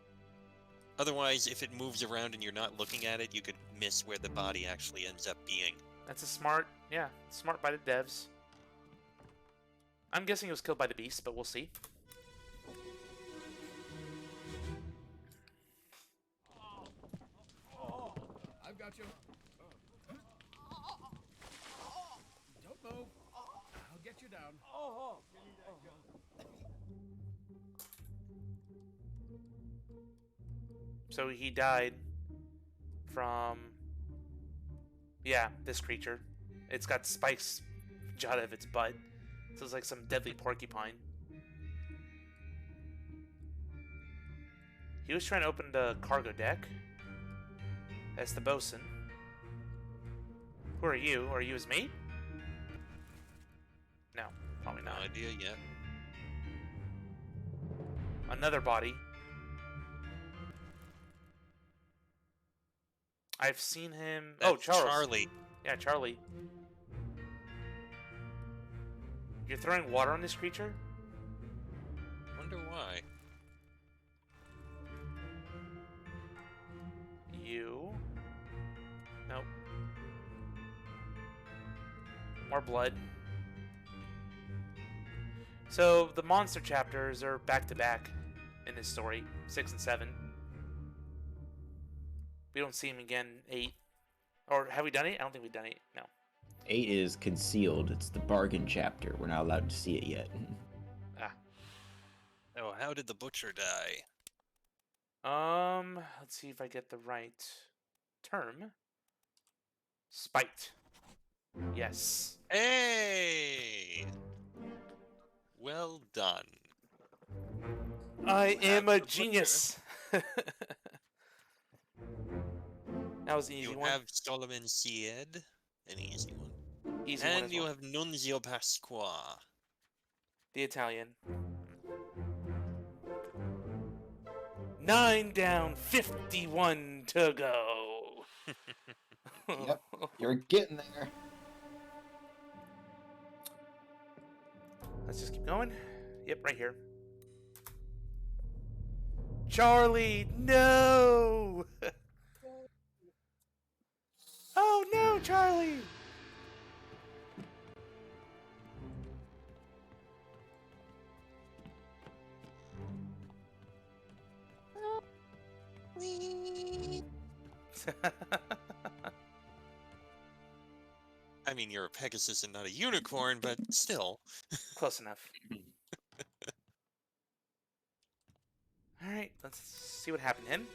Otherwise, if it moves around and you're not looking at it, you could miss where the body actually ends up being. That's a smart, yeah, smart by the devs. I'm guessing it was killed by the beast, but we'll see. I've got you. Don't move. I'll get you down. So he died from, yeah, this creature. It's got spikes out of its butt. So it's like some deadly porcupine. He was trying to open the cargo deck. That's the bosun. Who are you? Are you his mate? No, probably No not. idea yet. Another body. I've seen him. Oh, That's Charles. Charlie. Yeah, Charlie. You're throwing water on this creature? Wonder why. You. Nope. More blood. So the monster chapters are back to back in this story, 6 and 7. We don't see him again, 8. Or have we done 8? I don't think we've done 8. No. 8 is concealed. It's the bargain chapter. We're not allowed to see it yet. Ah. Oh, how did the butcher die? Let's see if I get the right term. Spite. Yes. Hey! Well done. I am a the butcher. genius. That was an easy You one. have Solomon Sied, an easy one. Easy one And as you well. have Nunzio Pasqua. The Italian. 9 down, 51 to go. Yep, you're getting there. Let's just keep going. Yep, right here. Charlie, no! Charlie! I mean, you're a Pegasus and not a unicorn, but still. Close enough. Alright, let's see what happened to him.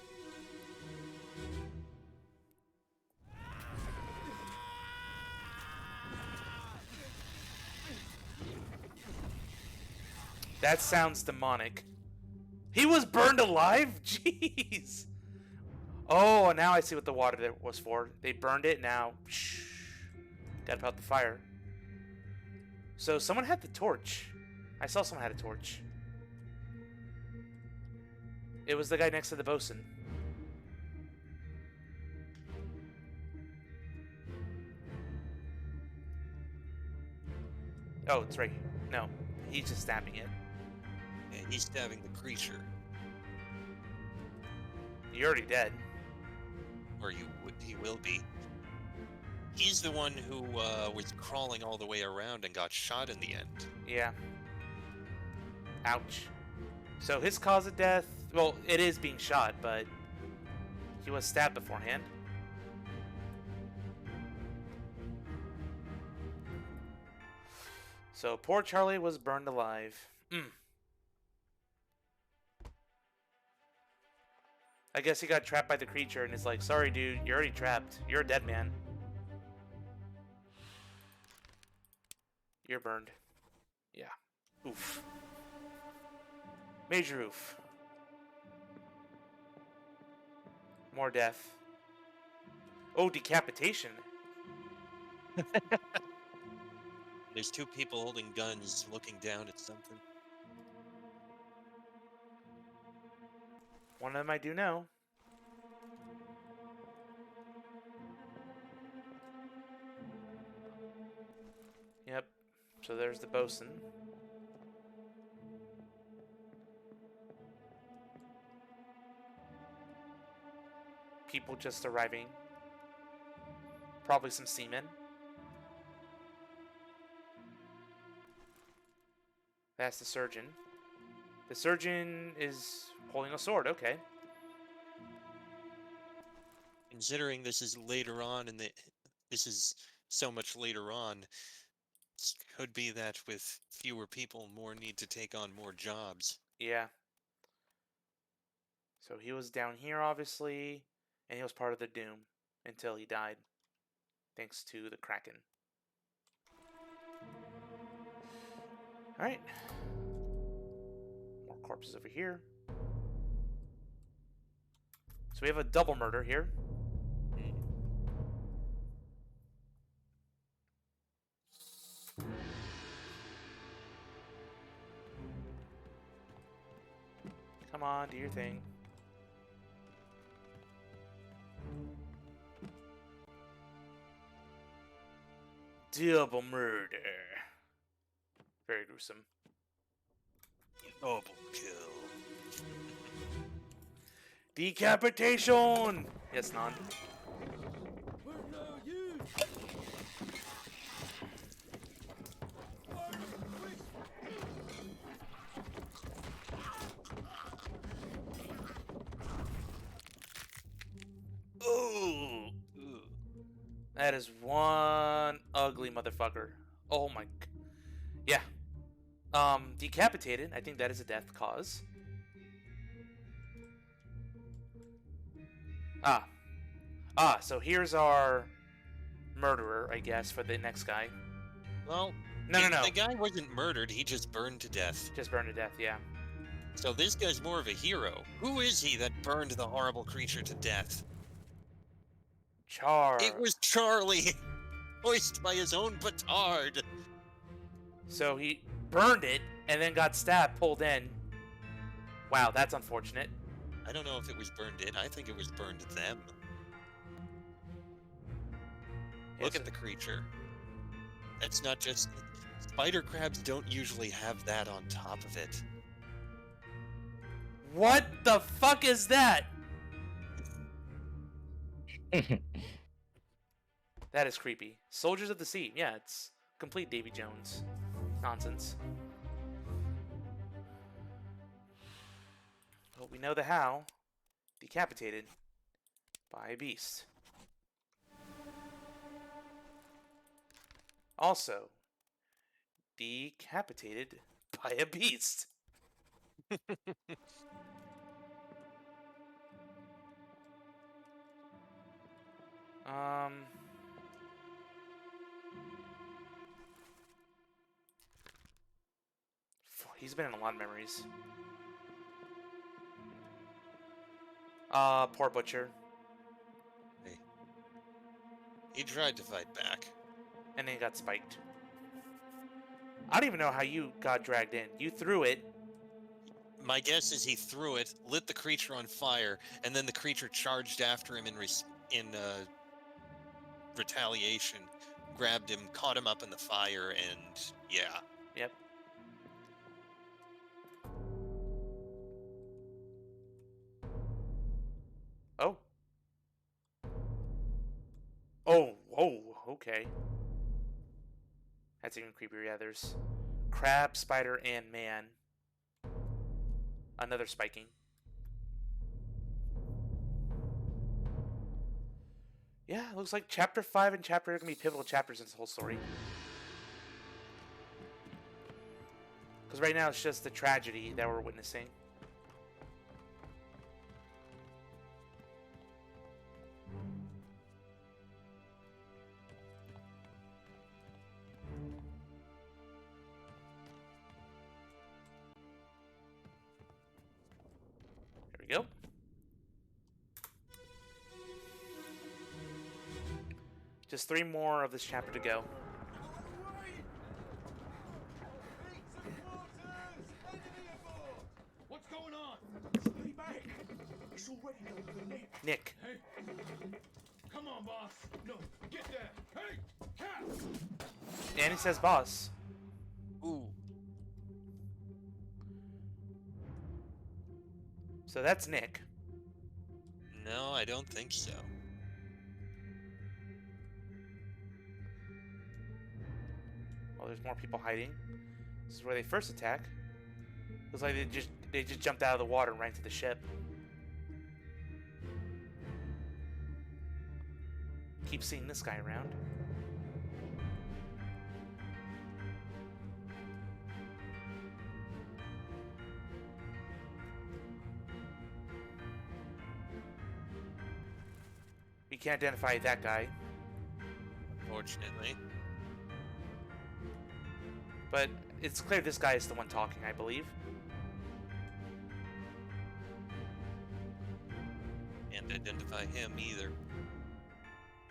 That sounds demonic. He was burned alive? Jeez! Oh, now I see what the water that was for. They burned it, now... Shh. Gotta put out the fire. So someone had the torch. I saw someone had a torch. It was the guy next to the bosun. Oh, it's right here. No, he's just stabbing it. And he's stabbing the creature. You're already dead. Or he will be. He's the one who was crawling all the way around and got shot in the end. Yeah. Ouch. So his cause of death... Well, it is being shot, but... He was stabbed beforehand. So poor Charlie was burned alive. I guess he got trapped by the creature and is like, sorry dude, you're already trapped. You're a dead man. You're burned. Yeah. Oof. Major oof. More death. Oh, decapitation. There's two people holding guns looking down at something. One of them I do know. Yep. So there's the bosun. People just arriving. Probably some seamen. That's the surgeon. The surgeon is holding a sword, okay. Considering this is later on and this is so much later on, it could be that with fewer people, more need to take on more jobs. Yeah. So he was down here, obviously, and he was part of the Doom until he died, thanks to the Kraken. Alright. More corpses over here. So we have a double murder here. Come on, do your thing. Double murder. Very gruesome. Double kill. Decapitation! Yes, non. Oh! That is one ugly motherfucker. Oh my... Yeah. Decapitated. I think that is a death cause. So here's our murderer, I guess, for the next guy. Well, No. The guy wasn't murdered, he just burned to death. Just burned to death, yeah. So this guy's more of a hero. Who is he that burned the horrible creature to death? It was Charlie! Voiced by his own petard! So he burned it, and then got stabbed, pulled in. Wow, that's unfortunate. I don't know if it was burned in, I think it was burned them. Look at the creature. That's not just... Spider crabs don't usually have that on top of it. What the fuck is that? That is creepy. Soldiers of the Sea. Yeah, it's complete Davy Jones nonsense. But we know the how. Decapitated by a beast. Also, decapitated by a beast. He's been in a lot of memories. Poor Butcher. Hey. He tried to fight back. And then he got spiked. I don't even know how you got dragged in. You threw it. My guess is he threw it, lit the creature on fire, and then the creature charged after him in retaliation, grabbed him, caught him up in the fire, and yeah. Yep. Oh. Oh, whoa, okay. That's even creepier. Yeah, there's crab, spider, and man. Another spiking. Yeah, it looks like Chapter 5 and Chapter 8 are going to be pivotal chapters in this whole story. Because right now it's just the tragedy that we're witnessing. There we go. Just 3 more of this chapter to go. What's going on? Stay back. It's already done for Nick. Nick. Hey. Come on, boss. No, get there. Hey, cat. And he says boss. Ooh. So that's Nick. No, I don't think so. Oh, there's more people hiding. This is where they first attack. Looks like they just jumped out of the water and ran to the ship. Keep seeing this guy around. We can't identify that guy. Unfortunately. But it's clear this guy is the one talking, I believe. Can't identify him either.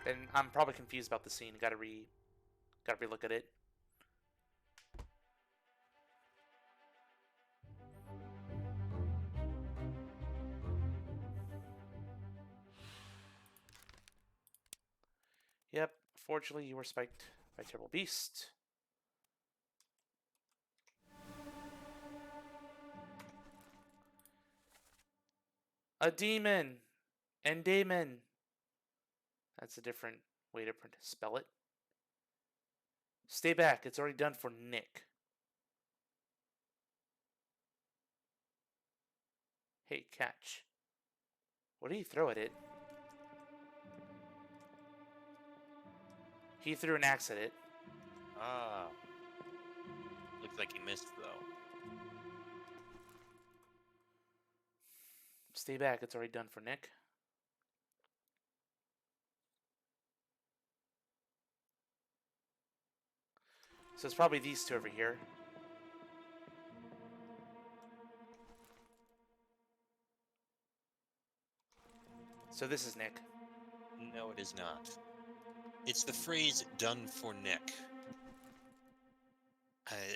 And I'm probably confused about the scene. Gotta relook at it. Yep, fortunately you were spiked by Terrible Beast. A demon! And Damon! That's a different way to spell it. Stay back, it's already done for Nick. Hey, catch. What did he throw at it? He threw an axe at it. Ah. Looks like he missed, though. Stay back, it's already done for Nick. So it's probably these two over here. So this is Nick. No, it is not. It's the phrase "done for Nick."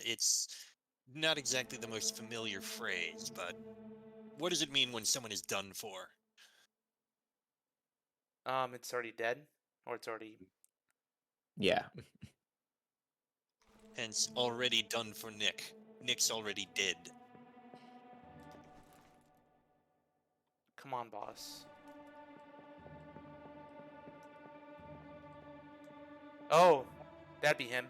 It's not exactly the most familiar phrase, but what does it mean when someone is done for? It's already dead, or it's already. Yeah. Hence, already done for Nick. Nick's already dead. Come on, boss. Oh, that'd be him.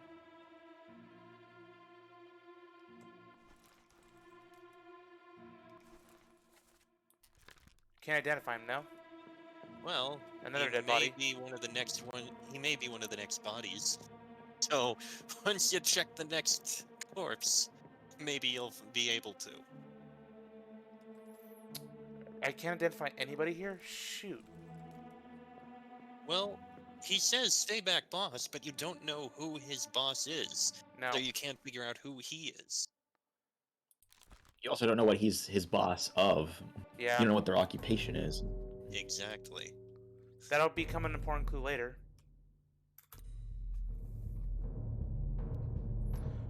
Can't identify him, no? Well, Another he dead may body. be one of the next one. He may be one of the next bodies. So once you check the next corpse, maybe you'll be able to. I can't identify anybody here? Shoot. Well, he says stay back boss, but you don't know who his boss is. No. So you can't figure out who he is. You also don't know what he's his boss of. Yeah. You don't know what their occupation is. Exactly. That'll become an important clue later.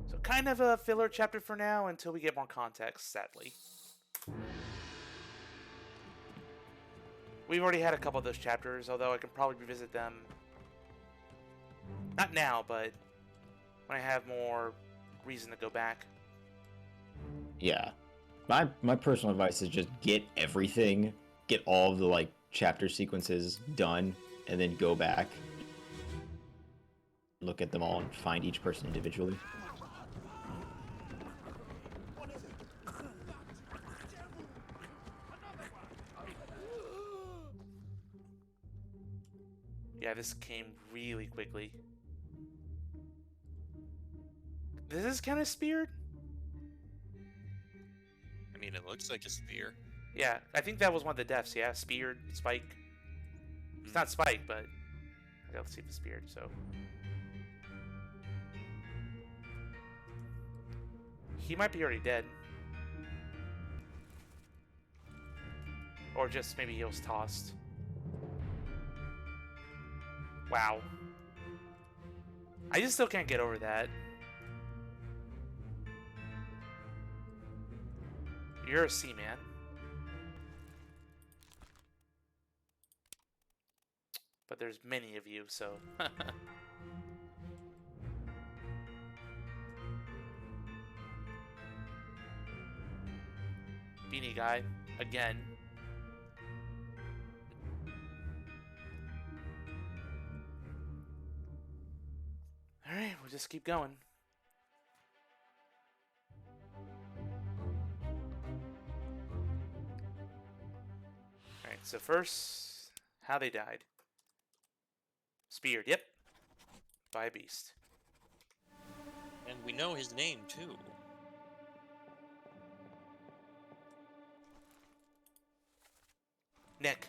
So kind of a filler chapter for now until we get more context, sadly. We've already had a couple of those chapters, although I can probably revisit them. Not now, but when I have more reason to go back. Yeah. My personal advice is just get everything, get all of the like chapter sequences done, and then go back, look at them all, and find each person individually. Yeah, this came really quickly. This is kind of speared? I mean, it looks like a spear. Yeah, I think that was one of the deaths, yeah? Speared, Spike. It's not Spike, but I gotta see if it's speared, so. He might be already dead. Or just maybe he was tossed. Wow. I just still can't get over that. You're a Seaman. But there's many of you, so. Beanie guy, again. Alright, we'll just keep going. Alright, so first, how they died. Speared, yep. By a beast. And we know his name, too. Nick.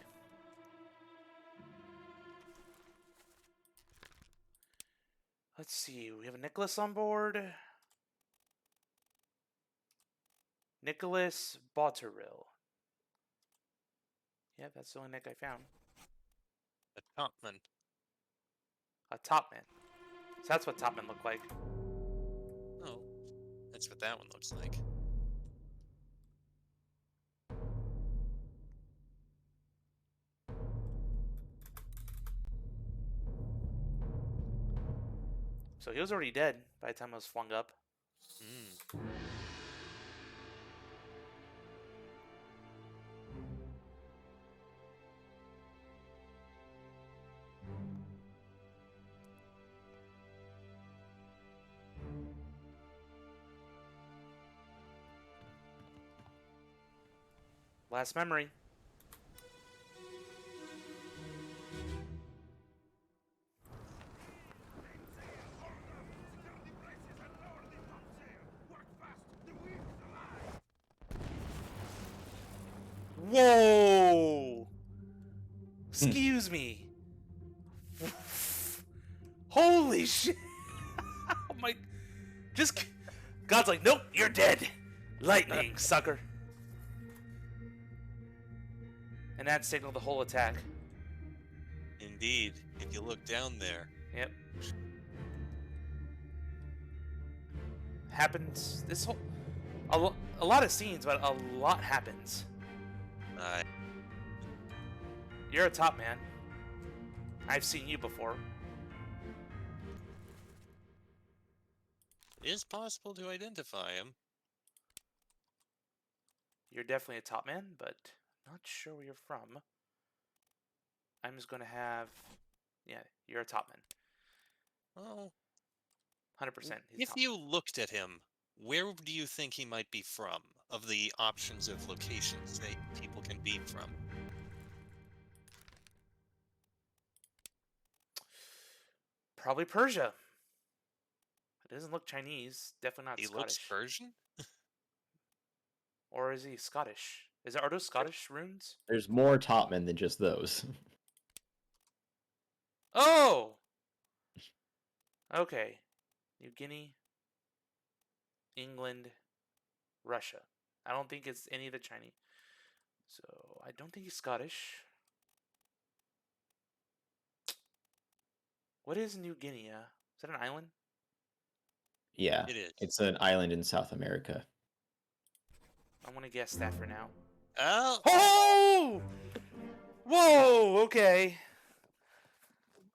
Let's see, we have a Nicholas on board. Nicholas Botterill. Yeah, that's the only Nick I found. A topman. A Topman. So that's what Topman look like. Oh, that's what that one looks like. So he was already dead by the time I was flung up. Hmm. Last memory. Whoa! Excuse me. Holy shit! Oh my! Just God's like, nope, you're dead. Lightning, sucker. And that signaled the whole attack. Indeed, if you look down there. Yep. Happens. This whole a lot of scenes, but a lot happens. You're a top man. I've seen you before. It is possible to identify him. You're definitely a top man, but not sure where you're from. I'm just gonna have, yeah, you're a top man. Well, 100%. He's if top. you looked at him, where do you think he might be from? Of the options of locations that people can be from, Probably Persia. It doesn't look Chinese. Definitely not he looks Scottish. Persian. Or is he Scottish? Are those Scottish runes? There's more topmen than just those. Oh! Okay. New Guinea, England, Russia. I don't think it's any of the Chinese. So, I don't think he's Scottish. What is New Guinea? Is that an island? Yeah, It is. it's an island in South America. I'm gonna guess that for now. Oh, Oh! Whoa! Okay.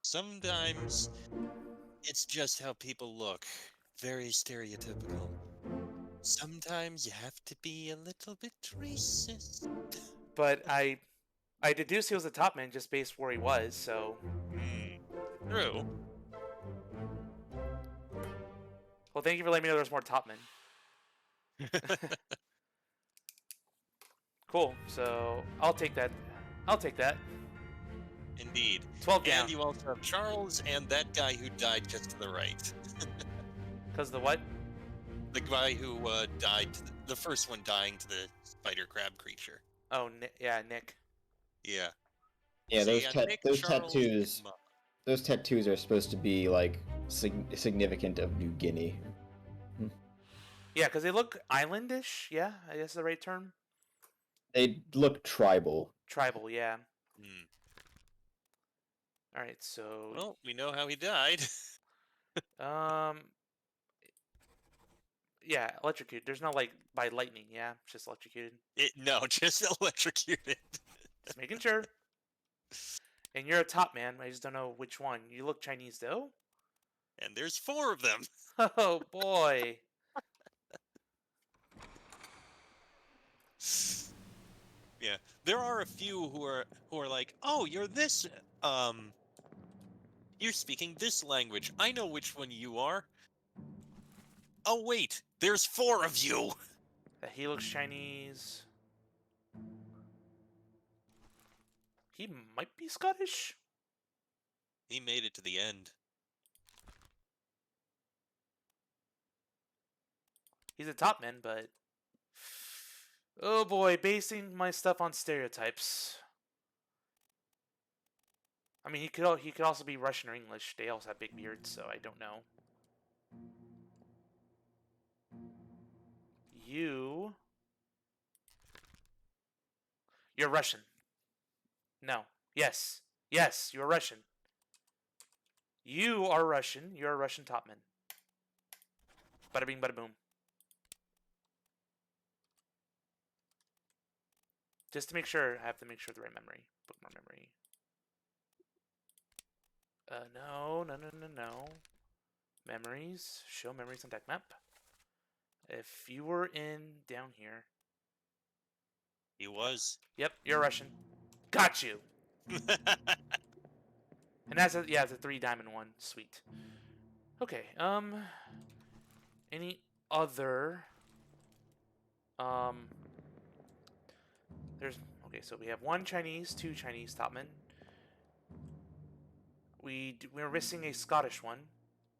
sometimes it's just how people look. Very stereotypical. Sometimes you have to be a little bit racist. But I deduced he was the top man just based where he was. So, True. well, thank you for letting me know there's more top men. Cool. So I'll take that. I'll take that. Indeed. 12 down. And you also have Charles and that guy who died just to the right. Because the what? The guy who died, the first one dying to the spider crab creature. Oh, yeah, Nick. Yeah. Yeah, So those you got Nick, those Charles, tattoos. and Mom. Those tattoos are supposed to be like significant of New Guinea. Yeah, because they look islandish. Yeah, I guess the right term. They look tribal. Tribal. Yeah. Hmm. All right. So. Well, we know how he died. Yeah, electrocuted. There's no like by lightning. Yeah, it's just electrocuted. No, just electrocuted. Just making sure. And you're a top man. I just don't know which one. You look Chinese though. And there's 4 of them. Oh boy. Yeah, there are a few who are like, oh, you're this. You're speaking this language. I know which one you are. Oh wait, there's 4 of you. He looks Chinese. He might be Scottish. He made it to the end. He's a top man, but oh boy, basing my stuff on stereotypes. I mean, he could also be Russian or English. They also have big beards, so I don't know. You're Russian. No. Yes. Yes, you're Russian. You are Russian. You're a Russian topman. Bada bing, bada boom. Just to make sure, I have to make sure the right memory. Bookmark memory. No. Memories. Show memories on deck map. If you were in down here. He was. Yep, you're Russian. Got you. And that's a, yeah, it's a 3 diamond one. Sweet. Okay, any other there's okay, so we have 1 Chinese, 2 Chinese topmen. We're missing a Scottish one.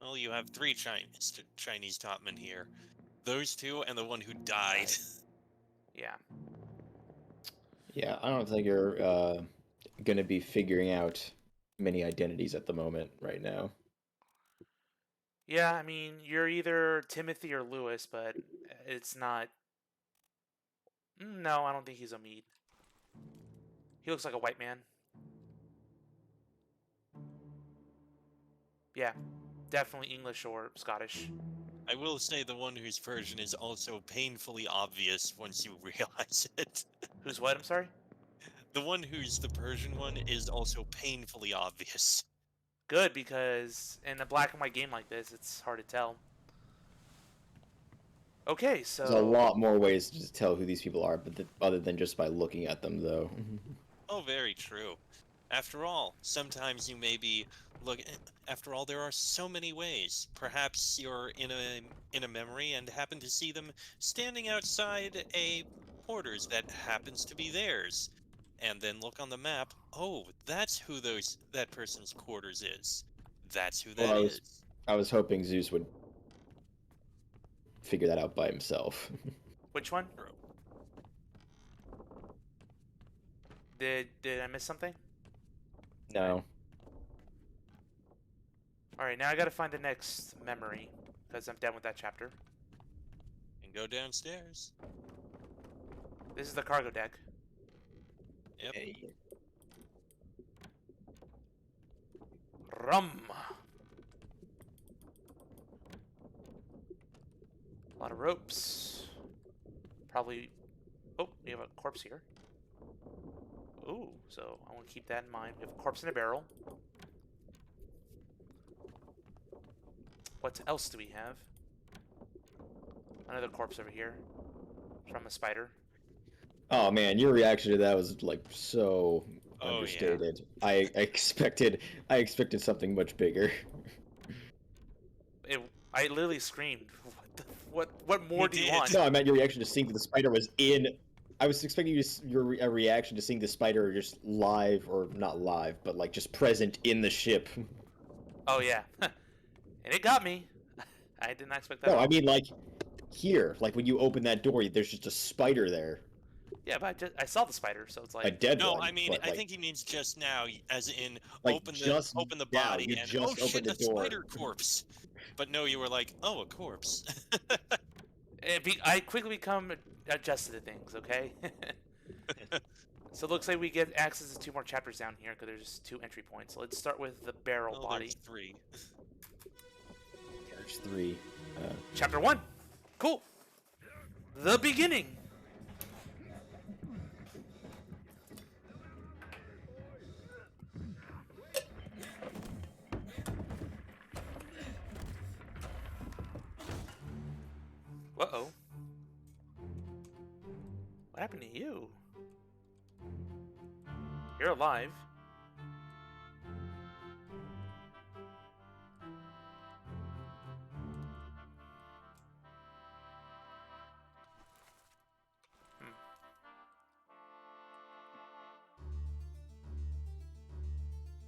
Well, you have 3 Chinese topmen here. Those 2 and the one who died. Yeah. Yeah, I don't think you're gonna be figuring out many identities at the moment right now. Yeah, I mean, you're either Timothy or Lewis, but it's not. No, I don't think he's Omid. He looks like a white man. Yeah, definitely English or Scottish. I will say the one who's Persian is also painfully obvious once you realize it. Who's what? I'm sorry? The one who's the Persian one is also painfully obvious. Good, because in a black and white game like this, it's hard to tell. Okay, so... There's a lot more ways to just tell who these people are, but other than just by looking at them, though. Oh, very true. After all, sometimes you may be after all, there are so many ways. Perhaps you're in a memory and happen to see them standing outside a porter's that happens to be theirs. And then look on the map. Oh, that's who that person's quarters is. That's who Well, that is. I was hoping Zeus would figure that out by himself. Which one? True. Did I miss something? No. All right, now I gotta find the next memory because I'm done with that chapter. And go downstairs. This is the cargo deck. Yep. Rum. A lot of ropes. Probably. Oh, we have a corpse here. Ooh, so I want to keep that in mind. We have a corpse in a barrel. What else do we have? Another corpse over here. From a spider. Oh man, your reaction to that was like so Oh, yeah. understated. I expected something much bigger. I literally screamed. What more do you did. want? No, I meant your reaction to seeing that the spider was in. I was expecting your reaction to seeing the spider just live, or not live, but like just present in the ship. Oh yeah, and it got me. I did not expect that. No, at all. I mean like here, like when you open that door, there's just a spider there, Yeah, but I saw the spider, so it's a like dead No, one. I mean, but, I like, think he means just now, as in Like, open just the now, body you and just oh shit, opened the a door. spider corpse. But no, you were like, oh, a corpse. I quickly become adjusted to things. Okay. So it looks like we get access to 2 more chapters down here because there's just 2 entry points. So let's start with the barrel Oh, body. there's 3. There's 3. Chapter 1. Cool. The beginning. Uh-oh. What happened to you? You're alive.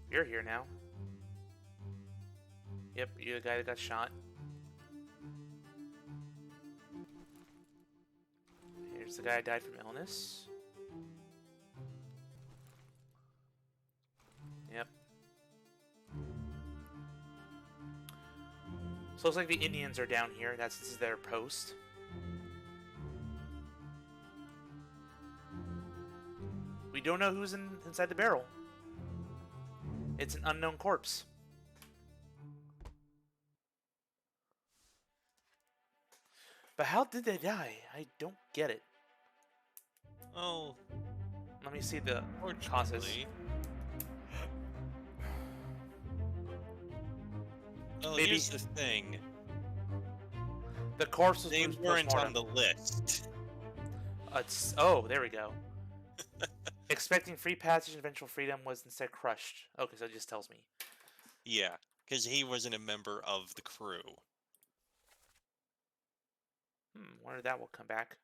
You're here now. Yep, you're the guy that got shot. Here's the guy who died from illness. Yep. So it looks like the Indians are down here. This is their post. We don't know who's inside the barrel. It's an unknown corpse. But how did they die? I don't get it. Oh, Let me see the causes. fortunately. Well, Maybe- here's the thing. The corpse was They moved weren't on postmortem. the list. Oh, there we go. Expecting free passage and eventual freedom was instead crushed. Okay, so it just tells me. Yeah, because he wasn't a member of the crew. Wonder if that will come back.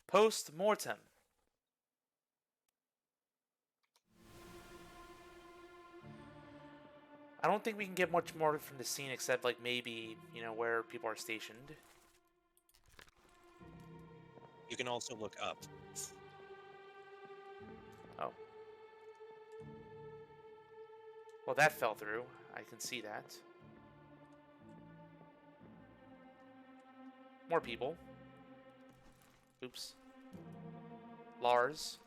Post-mortem. I don't think we can get much more from the scene except, like, maybe, where people are stationed. You can also look up. Oh. Well, that fell through. I can see that. More people. Oops. Lars.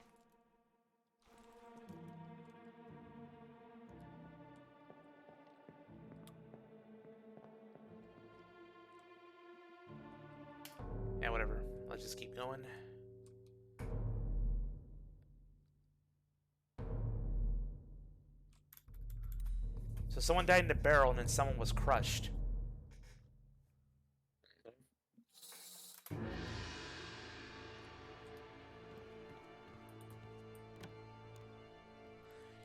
Yeah, whatever. Let's just keep going. So someone died in a barrel and then someone was crushed.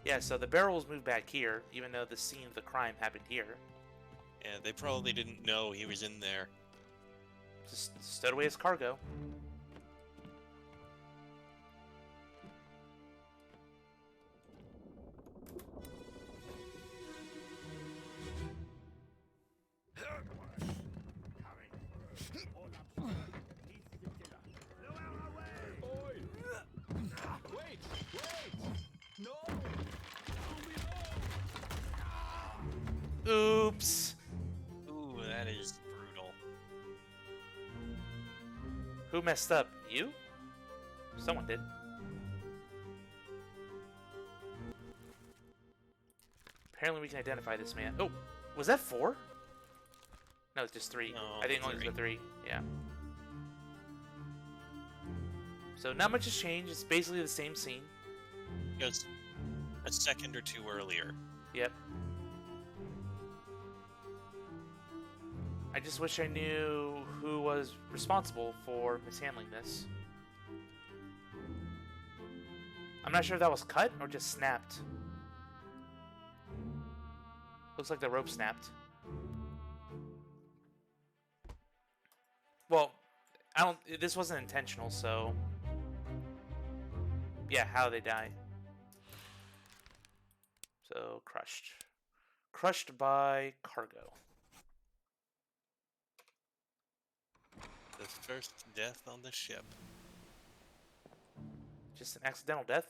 Yeah, so the barrels moved back here, even though the scene of the crime happened here. Yeah, they probably didn't know he was in there. Just stowed away as cargo. Oops. Ooh, that is brutal. Who messed up? You? Someone did. Apparently we can identify this man. Oh, was that 4? No, it's just 3. No, I think only the 3. Yeah. So not much has changed. It's basically the same scene. Just a second or two earlier. Yep. I just wish I knew who was responsible for mishandling this. I'm not sure if that was cut or just snapped. Looks like the rope snapped. Well, this wasn't intentional, so yeah, how they die. So crushed. Crushed by cargo. The first death on the ship. Just an accidental death.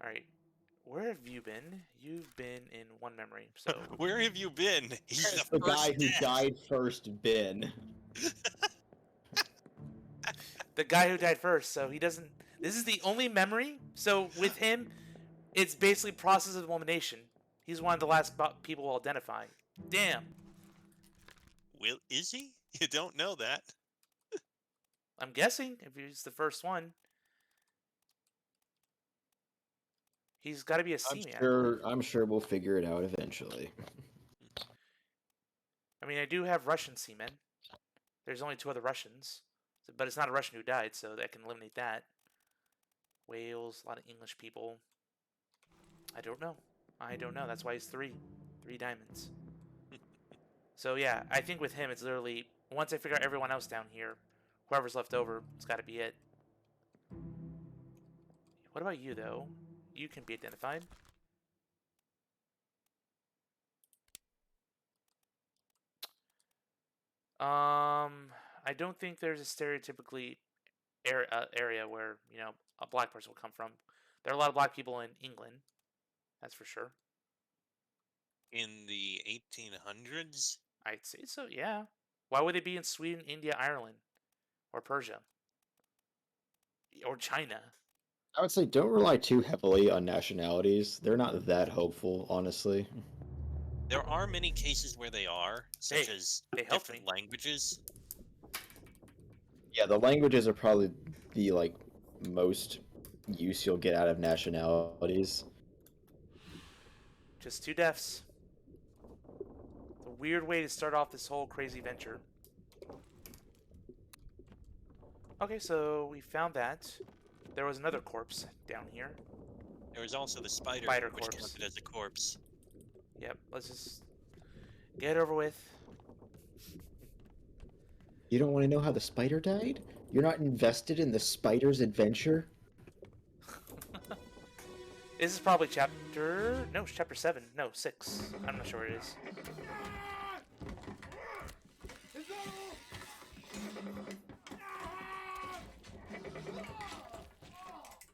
Alright. Where have you been? You've been in one memory, so... Where have you been? He's It's the the guy first who death. died first, Ben. The guy who died first, so he doesn't... This is the only memory, so with him, it's basically process of elimination. He's one of the last people we'll identify. Damn. Will, is he? You don't know that. I'm guessing, if he's the first one. He's got to be a seaman. I'm sure we'll figure it out eventually. I mean, I do have Russian seamen. There's only 2 other Russians. But it's not a Russian who died, so that can eliminate that. Wales, a lot of English people. I don't know. That's why he's 3. 3 diamonds. So yeah, I think with him, it's literally, once I figure out everyone else down here, whoever's left over, it's got to be it. What about you, though? You can be identified. I don't think there's a stereotypically area where, you know, a black person will come from. There are a lot of black people in England. That's for sure. In the 1800s? I'd say so, yeah. Why would they be in Sweden, India, Ireland? Or Persia? Or China? I would say don't rely too heavily on nationalities. They're not that hopeful, honestly. There are many cases where they are, such as they helped different me. languages. Yeah, the languages are probably the most use you'll get out of nationalities. Just 2 deaths. A weird way to start off this whole crazy venture. Okay, so we found that. There was another corpse down here. There was also the spider which corpse. counted as a corpse. Yep, let's just get it over with. You don't want to know how the spider died? You're not invested in the spider's adventure? This is probably chapter... No, it's chapter 7. No, 6. I'm not sure what it is.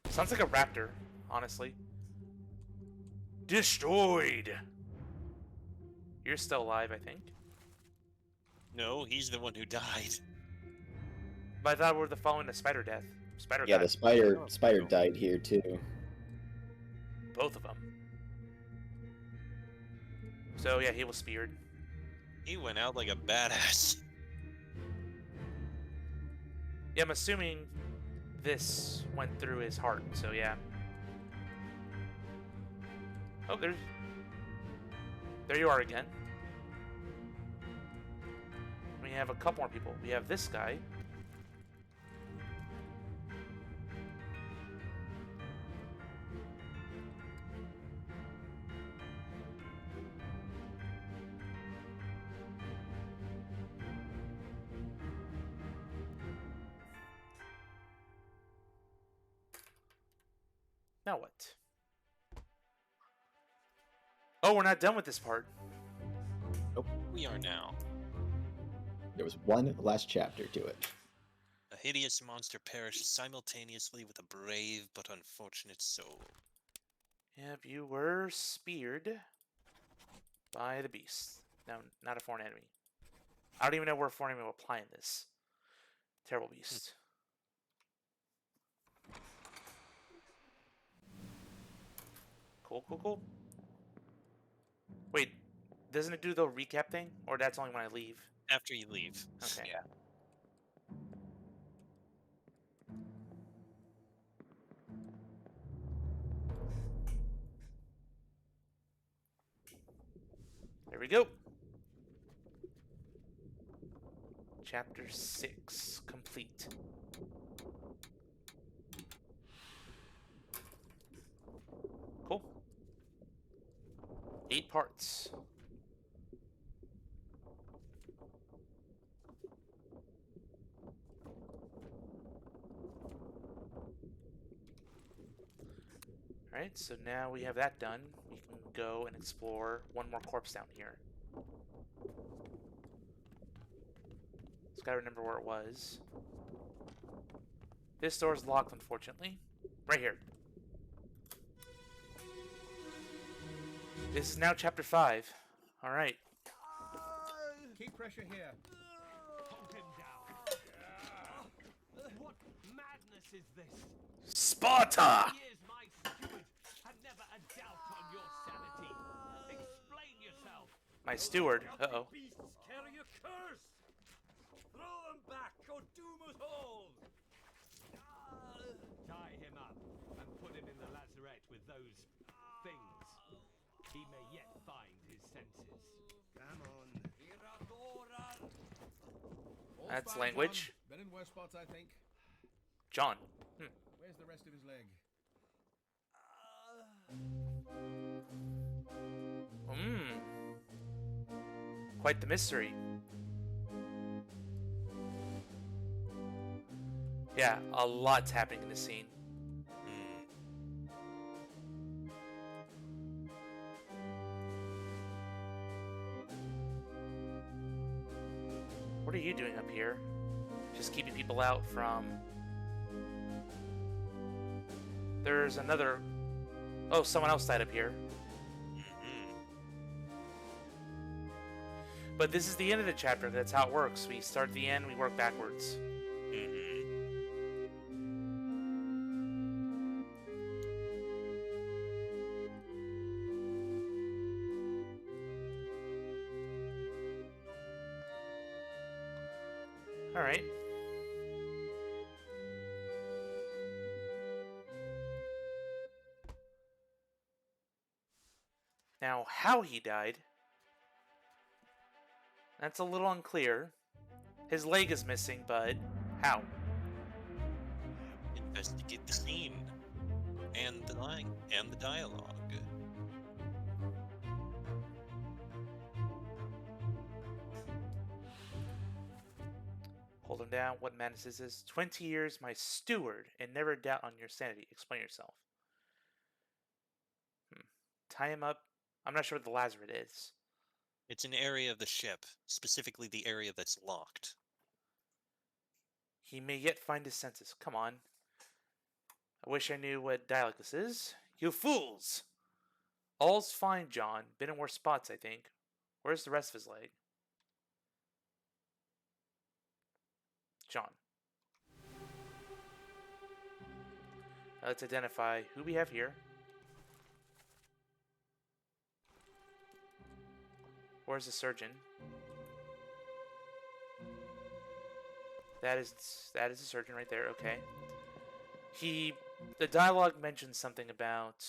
Sounds like a raptor, honestly. Destroyed! You're still alive, I think. No, he's the one who died. But I thought we were following the spider death. Spider Yeah, died. the spider died here too. Both of them. So yeah, he was speared. He went out like a badass. Yeah, I'm assuming this went through his heart, so yeah. Oh, there you are again. We have a couple more people. We have this guy. Now what? Oh, we're not done with this part. We are now. There was one last chapter to it. A hideous monster perished simultaneously with a brave but unfortunate soul. Yep, you were speared by the beast. No, not a foreign enemy. I don't even know where a foreign enemy will apply in this. Terrible beast. Cool, cool, cool. Wait, doesn't it do the recap thing? Or that's only when I leave? After you leave. Okay. Yeah. There we go. Chapter 6 complete. Cool. 8 parts. Alright, so now we have that done. We can go and explore one more corpse down here. Just gotta remember where it was. This door's locked, unfortunately. Right here. This is now chapter 5. Alright. Keep pressure here. Hold him down. What madness is this? Sparta! Years my steward had never a doubt on your sanity. Explain yourself. My steward. Uh-oh. Beasts carry a curse. Throw them back or doom us all. Tie him up and put him in the lazarette with those things. He may yet find his senses. Come on. All's That's fine, language. John. Been in worse spots, I think. John. Where's the rest of his leg? Quite the mystery. Yeah, a lot's happening in this scene. What are you doing up here? Just keeping people out from... There's another... Oh, someone else died up here. But this is the end of the chapter. That's how it works. We start at the end, we work backwards. Alright. Now, how he died... That's a little unclear. His leg is missing, but how? Investigate the scene and the dialogue. Hold him down. What madness is this? 20 years, my steward, and never doubt on your sanity. Explain yourself. Tie him up. I'm not sure what the lazaret is. It's an area of the ship, specifically the area that's locked. He may yet find his senses. Come on. I wish I knew what dialect this is. You fools! All's fine, John. Been in worse spots, I think. Where's the rest of his leg? John. Now let's identify who we have here. Where's the surgeon? That is the surgeon right there. Okay. The dialogue mentions something about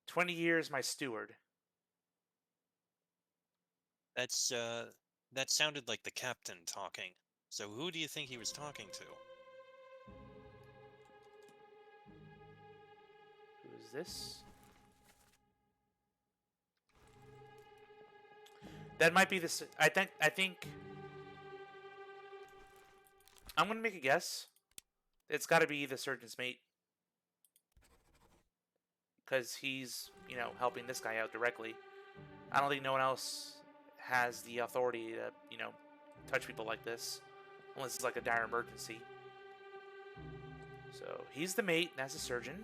20 years, my steward. That sounded like the captain talking. So who do you think he was talking to? Who is this? That might be the... I think... I'm going to make a guess. It's got to be the surgeon's mate. because he's, you know, helping this guy out directly. I don't think no one else has the authority to, you know, touch people like this, unless it's like a dire emergency. So he's the mate. That's the surgeon.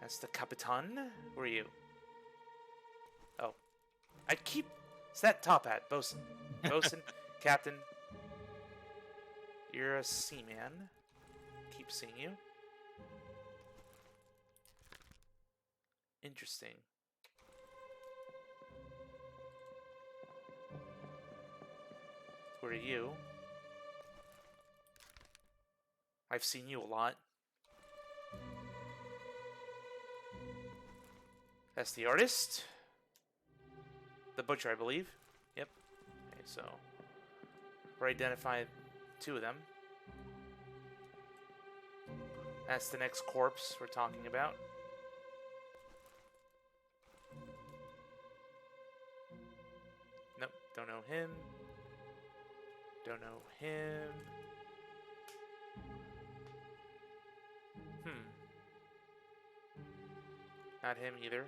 That's the Capitan. Who are you? Oh, I keep. It's that top hat, bosun, bosun, captain. You're a seaman. Keep seeing you. Interesting. Who are you? I've seen you a lot. That's the artist. The butcher, I believe. Yep. Okay, so we're identifying two of them. That's the next corpse we're talking about. Nope, don't know him. Don't know him. Not him either.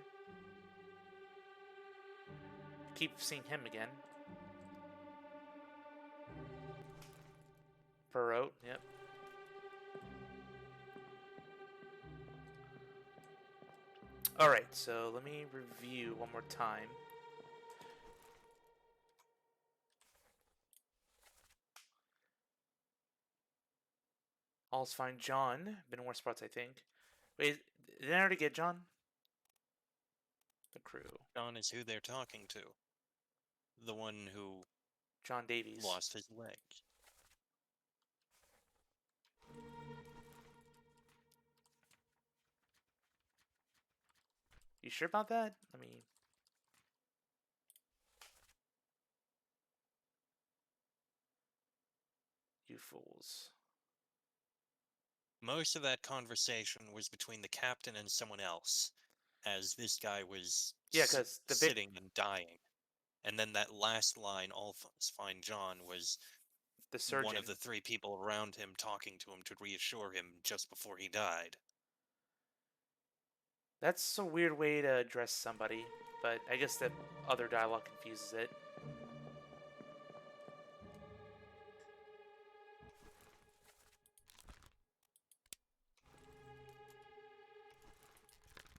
Keep seeing him again. Perot, yep. Alright, so let me review one more time. All's fine, John. Been in worse spots, I think. Wait, did I already get John? The crew. John is who they're talking to. The one who John Davies. lost his leg. You sure about that? Let me... You fools. Most of that conversation was between the captain and someone else, as this guy was Yeah, because the sitting and dying. And then that last line, "All's fine, John," was the surgeon. one of the three people around him talking to him to reassure him just before he died. That's a weird way to address somebody, but I guess that other dialogue confuses it.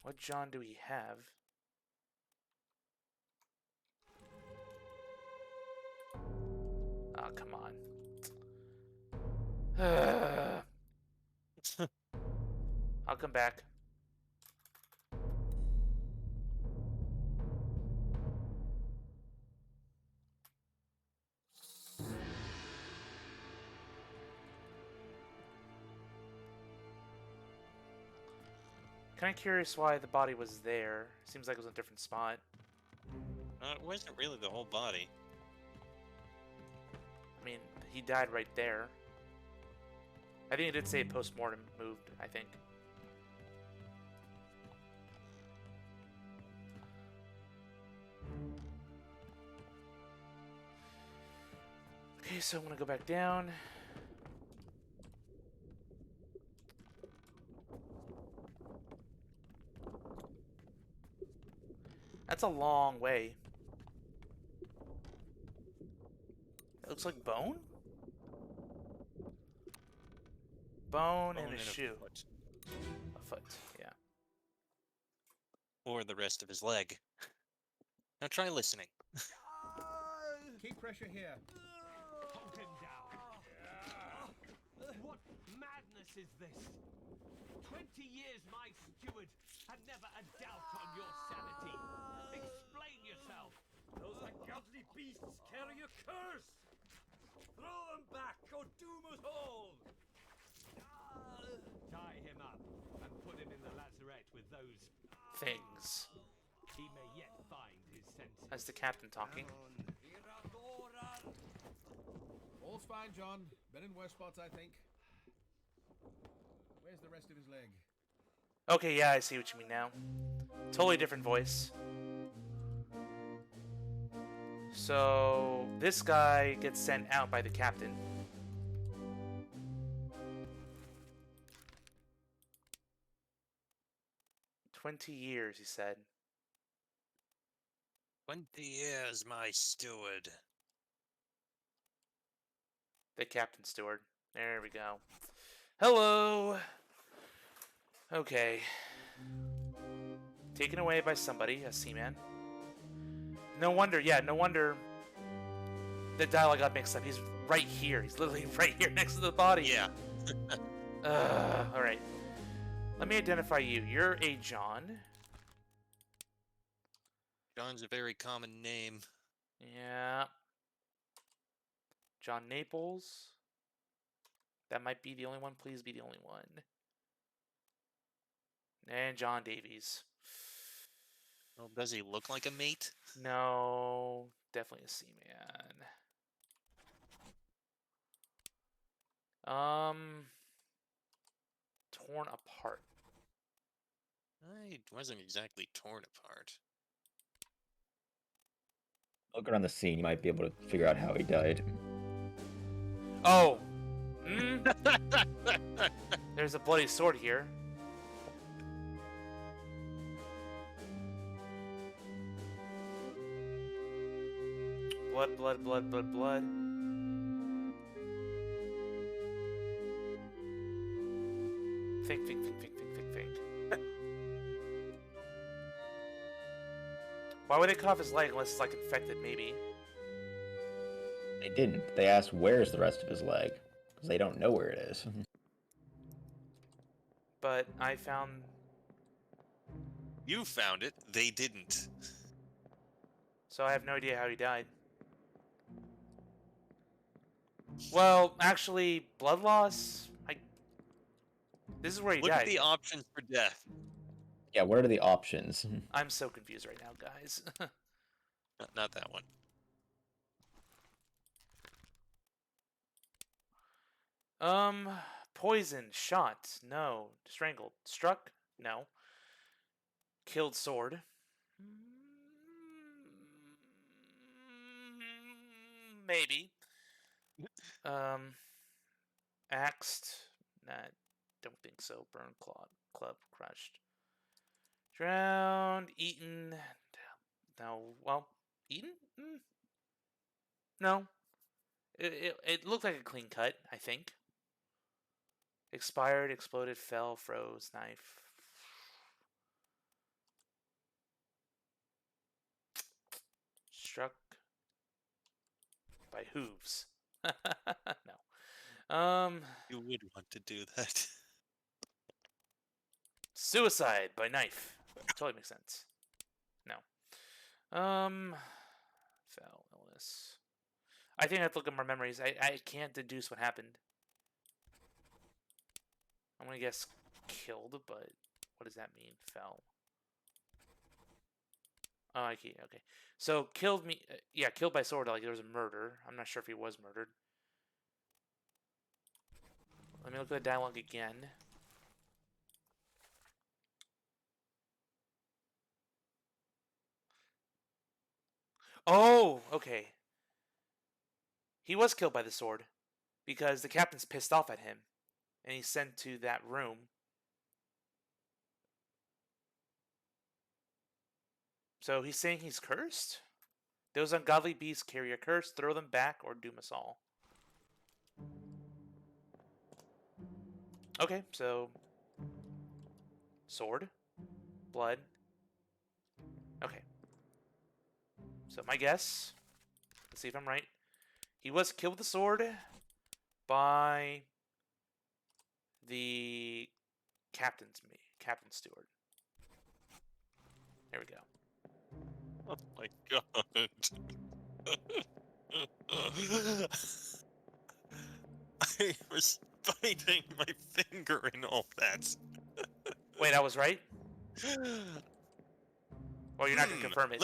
What John do we have? Oh, come on. I'll come back. Kind of curious why the body was there. Seems like it was in a different spot. It wasn't really the whole body. I mean, he died right there. I think it did say post-mortem moved, I think. Okay, so I'm gonna go back down. That's a long way. It looks like bone? Bone and a shoe. Foot. A foot, yeah. Or the rest of his leg. Now try listening. Keep pressure here. Hold him down. What madness is this? 20 years my steward had never a doubt on your sanity. Explain yourself. Those ungodly beasts carry a curse! Throw them back or doom us all! Tie him up and put him in the lazarette with those Things. He may yet find his senses. That's the captain talking. All's fine, John. Been in worse spots, I think. Where's the rest of his leg? Okay, yeah, I see what you mean now. Totally different voice. So, this guy gets sent out by the captain. 20 years, he said. 20 years, my steward. The captain steward. There we go. Hello! Okay. Taken away by somebody, a seaman. No wonder, no wonder the dialogue got mixed up. He's right here. He's literally right here next to the body. Yeah. Alright. Let me identify you. You're a John. John's a very common name. Yeah. John Naples. That might be the only one. Please be the only one. And John Davies. Well, does he look like a mate? No. Definitely a seaman. Torn apart. I wasn't exactly torn apart. Look around the scene, you might be able to figure out how he died. Oh! There's a bloody sword here. Blood, blood, blood, blood, blood. Think, think, think, think, think, think, think. Why would they cut off his leg unless it's like infected, maybe? They didn't. They asked where's the rest of his leg, because they don't know where it is. But I found... You found it, they didn't. So I have no idea how he died. Well, actually, blood loss? This is where he Look died. at the options for death. Yeah, what are the options? I'm so confused right now, guys. Not that one. Poison, shot, no. Strangled, struck, no. Killed sword. Maybe. Axed, nah, don't think so. Burn club, crushed. Drowned, eaten, no, well, eaten? No. It looked like a clean cut, I think. Expired, exploded, fell, froze, knife. Struck by hooves. No. You would want to do that. Suicide by knife. Totally makes sense. No. Fell illness. I think I have to look at my memories. I can't deduce what happened. I'm gonna guess killed, but what does that mean? Fell. Oh, okay. So killed me. Yeah, killed by sword. Like there was a murder. I'm not sure if he was murdered. Let me look at the dialogue again. Oh, okay. He was killed by the sword because the captain's pissed off at him and he's sent to that room. So he's saying he's cursed? Those ungodly beasts carry a curse, throw them back, or doom us all. Okay, so sword, blood. Okay. So my guess, let's see if I'm right. He was killed with a sword by the captain steward. There we go. Oh my god. I was biting my finger in all that. Wait, I was right? Well, you're not gonna confirm it.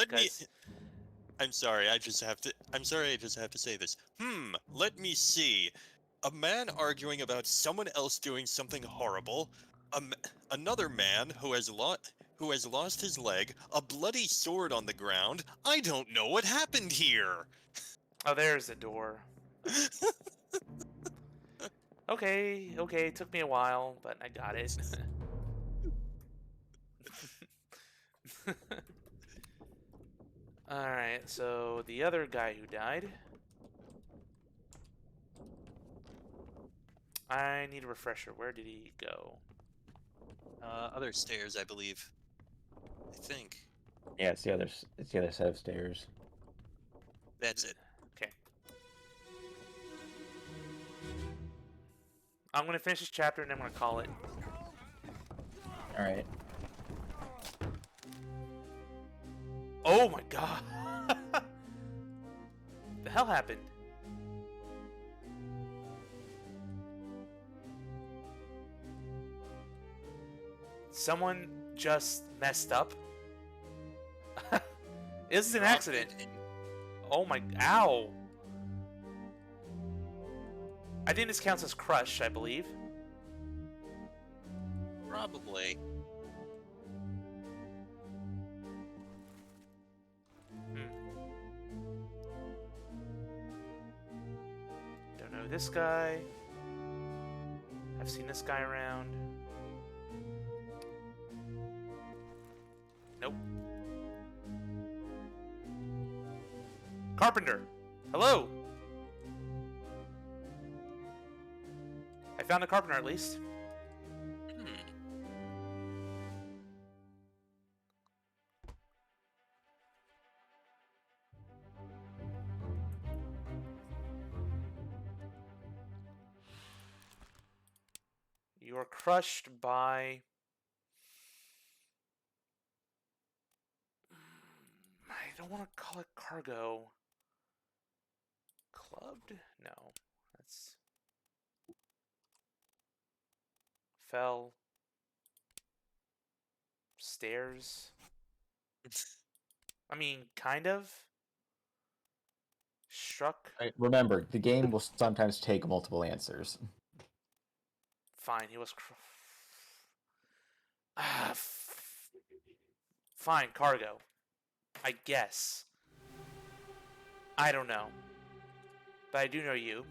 I'm sorry, I just have to say this. Let me see. A man arguing about someone else doing something horrible. Another man who has lost his leg. A bloody sword on the ground. I don't know what happened here. Oh, there's the door. Okay. It took me a while, but I got it. Alright, so the other guy who died. I need a refresher. Where did he go? Other stairs, I believe. I think. Yeah, it's the other set of stairs. That's it. Okay. I'm gonna finish this chapter and then I'm gonna call it. All right. Oh my god! The hell happened? Someone just messed up? This is an accident. Oh my... Ow! I think this counts as crush, I believe. Probably. Don't know this guy. I've seen this guy around. Nope. Carpenter! Hello! I found a carpenter at least. You are crushed by... I don't want to call it cargo. Clubbed? No. That's... Fell. Stairs. I mean, kind of. Struck. Right, remember, the game will sometimes take multiple answers. Fine, he was... Fine, cargo. I guess. I don't know. But I do know you.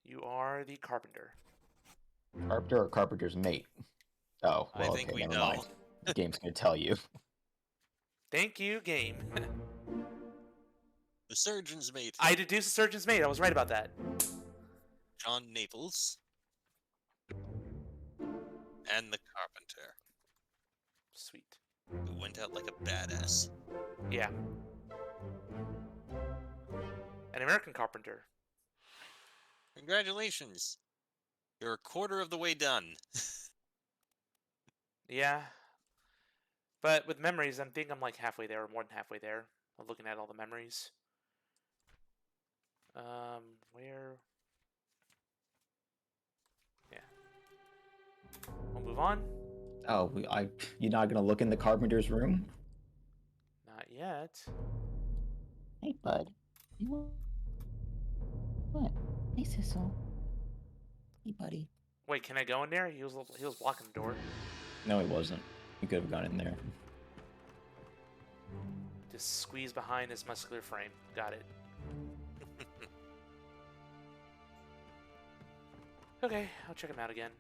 You are the carpenter. Carpenter or carpenter's mate? Oh, well, I think okay, we never know. mind. The game's gonna tell you. Thank you, game. The surgeon's mate, I deduced the surgeon's mate. I was right about that. John Naples. And the carpenter, Sweet. who went out like a badass. Yeah. An American carpenter. Congratulations. You're a quarter of the way done. Yeah. But with memories, I think I'm like halfway there, or more than halfway there. I'm looking at all the memories. Where? Yeah. We'll move on. Oh, you're not gonna look in the carpenter's room? Not yet. Hey, bud. What? Hey, Sissel. Hey, buddy. Wait, can I go in there? He was blocking the door. No, he wasn't. You could have gone in there. Just squeeze behind his muscular frame. Got it. Okay, I'll check him out again.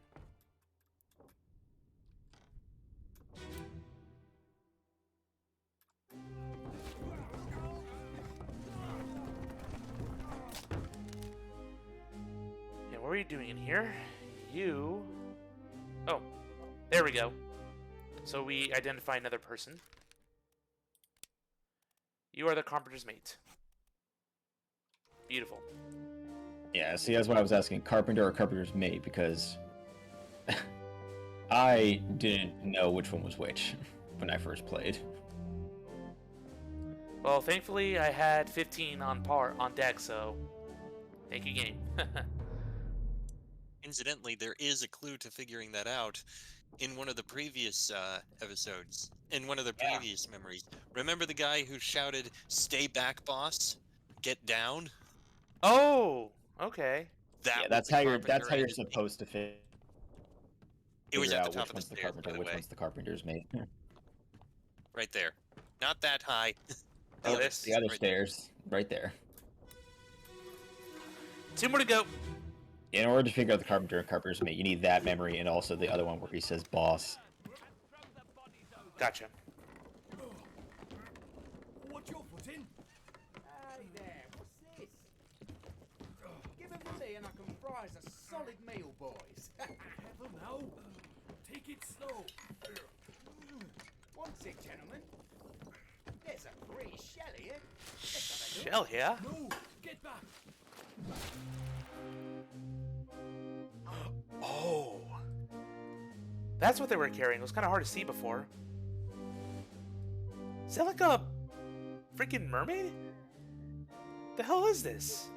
Yeah, what are you doing in here? You... Oh, there we go. So we identify another person. You are the carpenter's mate. Beautiful. Yeah, see, that's why I was asking carpenter or carpenter's mate, because I didn't know which one was which when I first played. Well, thankfully I had 15 on deck, so thank you, game. Incidentally, there is a clue to figuring that out in one of the previous episodes, in one of the previous memories. Remember the guy who shouted, "Stay back, boss! Get down"? Oh, okay. Yeah, Was that's the how you're carpenter and his mate. supposed to figure It was at out the top which of the one's the stairs, carpenter, by the which way. one's the carpenter's mate. Right there. Not that high. Oh, other- this? The other right stairs, right there. 2 more to go. In order to figure out the carpenter and carpenter's mate, you need that memory and also the other one where he says boss. Gotcha. What's your foot in? Hey there, what's this? Give him to me and I can fry us a solid meal, boys. Careful now. Take it slow. What's it, gentlemen? There's a free shell here. Let's have a look. Shell here. No, get back. Oh. That's what they were carrying. It was kind of hard to see before. Is that like a freaking mermaid? The hell is this?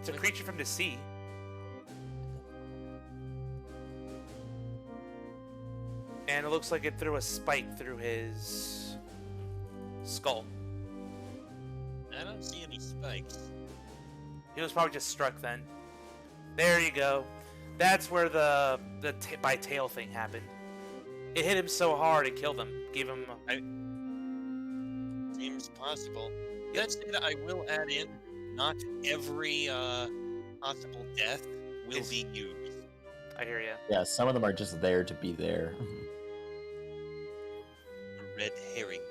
It's a creature from the sea. And it looks like it threw a spike through his skull. I don't see any spikes. He was probably just struck then. There you go. That's where the by tail thing happened. It hit him so hard it killed him. Gave him. Seems possible. That said, I will add in, not every possible death will be used. I hear ya. Yeah, some of them are just there to be there. A red herring.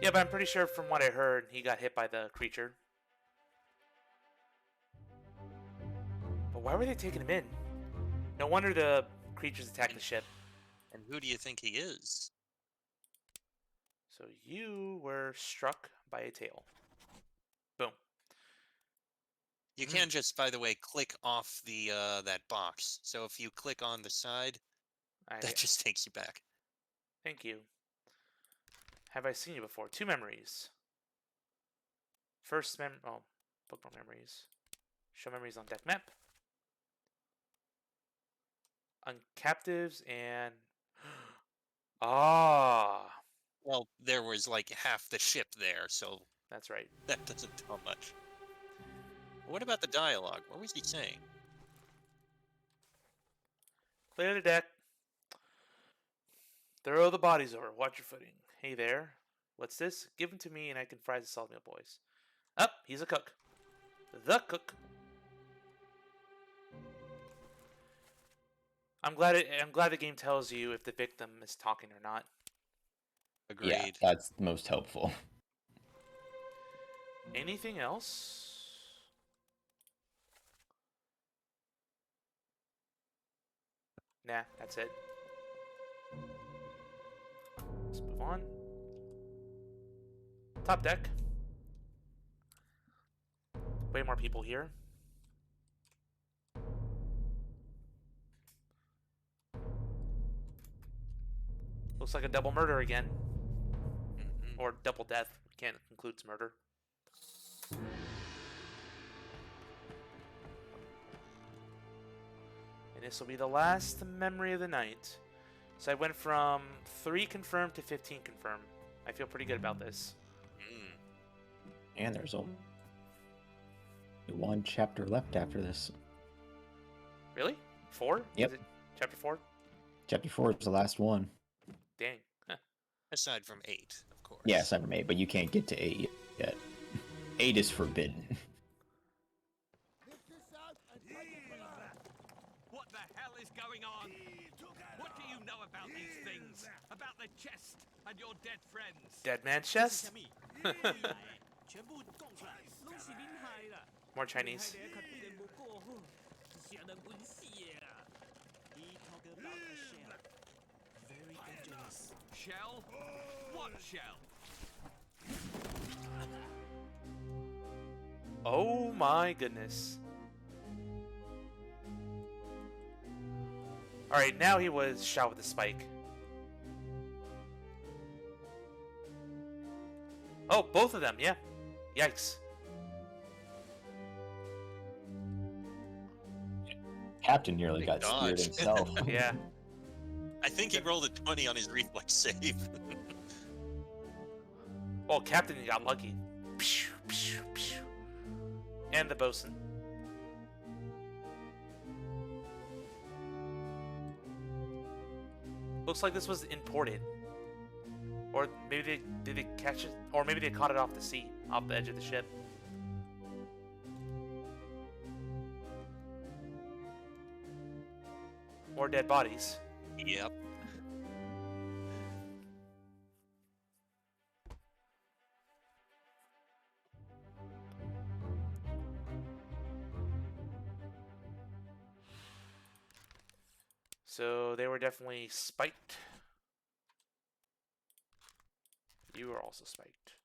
Yeah, but I'm pretty sure from what I heard, he got hit by the creature. But why were they taking him in? No wonder the creatures attacked the ship. And who do you think he is? So you were struck by a tail. Boom. You can just, by the way, click off the that box. So if you click on the side, that just takes you back. Thank you. Have I seen you before? 2 memories. First bookmark memories. Show memories on deck map. On captives and... Ah! Well, there was like half the ship there, so That's right. that doesn't tell much. What about the dialogue? What was he saying? Clear the deck. Throw the bodies over. Watch your footing. Hey there. What's this? Give him to me and I can fry the salt meal, boys. Up, he's a cook. The cook. I'm glad the game tells you if the victim is talking or not. Agreed. Yeah, that's most helpful. Anything else? Nah, that's it. Let's move on. Top deck. Way more people here. Looks like a double murder again. Or double death. Can't include murder. And this will be the last memory of the night. So I went from 3 confirmed to 15 confirmed. I feel pretty good about this. And there's only 1 chapter left after this. Really? 4? Yep. Is it chapter 4? Chapter 4 is the last one. Dang. Huh. Aside from 8, of course. Yeah, aside from 8, but you can't get to 8 yet. 8 is forbidden. What the hell is going on? What do you know about these things? About the chest and your dead friends? Dead man's chest? More Chinese. Shell? What shell? Oh my goodness. Alright, now he was shot with a spike. Oh, both of them, yeah. Yikes. Captain nearly Big got speared dodge. himself. Yeah. I think he rolled a 20 on his reflex save. Well, Captain got lucky. Pew, pew, pew. And the bosun. Looks like this was imported. Or maybe did they catch it? Or maybe they caught it off the sea, off the edge of the ship. More dead bodies. Yep. So they were definitely spiked. You were also spiked.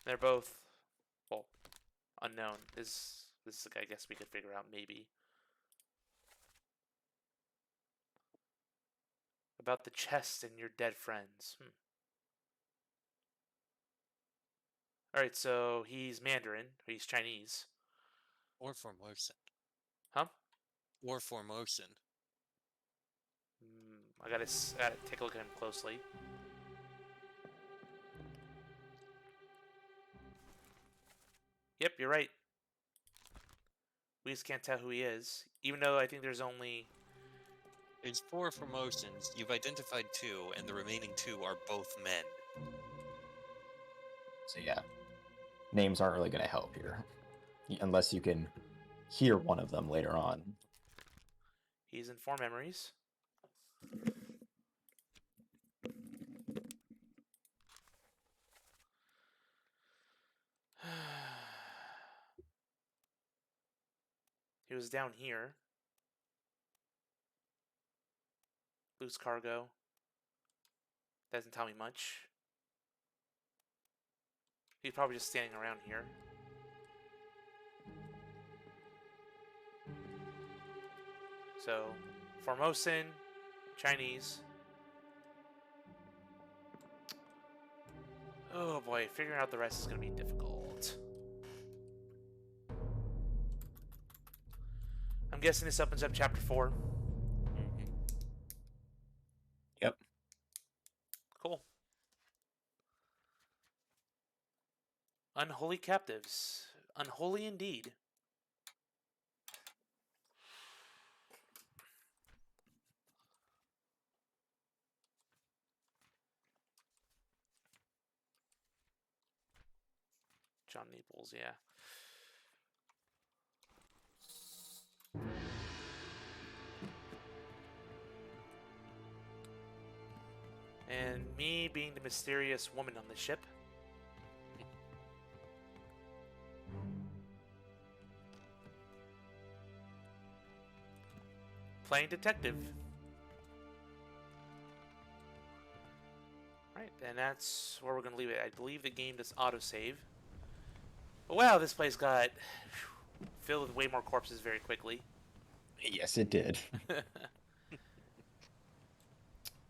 They're both, well, unknown. This I guess we could figure out maybe. About the chest and your dead friends. Alright, so he's Mandarin, or he's Chinese. Or Formosan. Huh? Or Formosan. I gotta take a look at him closely. Yep, you're right. We just can't tell who he is. Even though I think there's only... There's 4 Formosans. You've identified 2, and the remaining 2 are both men. So yeah, names aren't really going to help here, unless you can hear one of them later on. He's in 4 memories. He was down here. Loose cargo. Doesn't tell me much. He's probably just standing around here. So, Formosan, Chinese. Oh boy, figuring out the rest is going to be difficult. I'm guessing this opens up chapter 4. Yep. Cool. Unholy captives. Unholy indeed. John Naples, yeah. And me being the mysterious woman on the ship. Playing detective. Right, and that's where we're going to leave it. I believe the game does autosave. But wow, this place got filled with way more corpses very quickly. Yes, it did.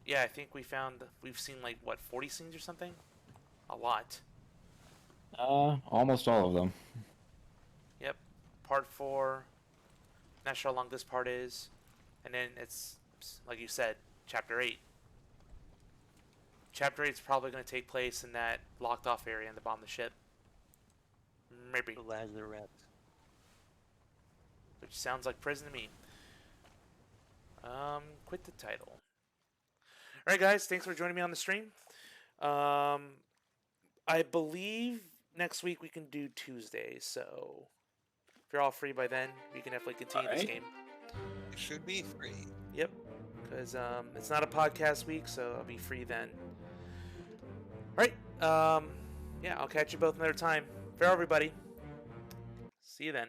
Yeah, I think we've seen like, what, 40 scenes or something? A lot. Almost all of them. Yep. Part 4. Not sure how long this part is. And then it's, like you said, Chapter 8. Chapter 8 is probably going to take place in that locked off area in the bottom of the ship. Maybe. The Lazarette. Which sounds like prison to me. Quit the title. Alright guys, thanks for joining me on the stream. I believe next week we can do Tuesday, so if you're all free by then, we can definitely continue this game. It should be free. Yep, because it's not a podcast week, so I'll be free then. Alright, yeah, I'll catch you both another time. Farewell everybody. See you then.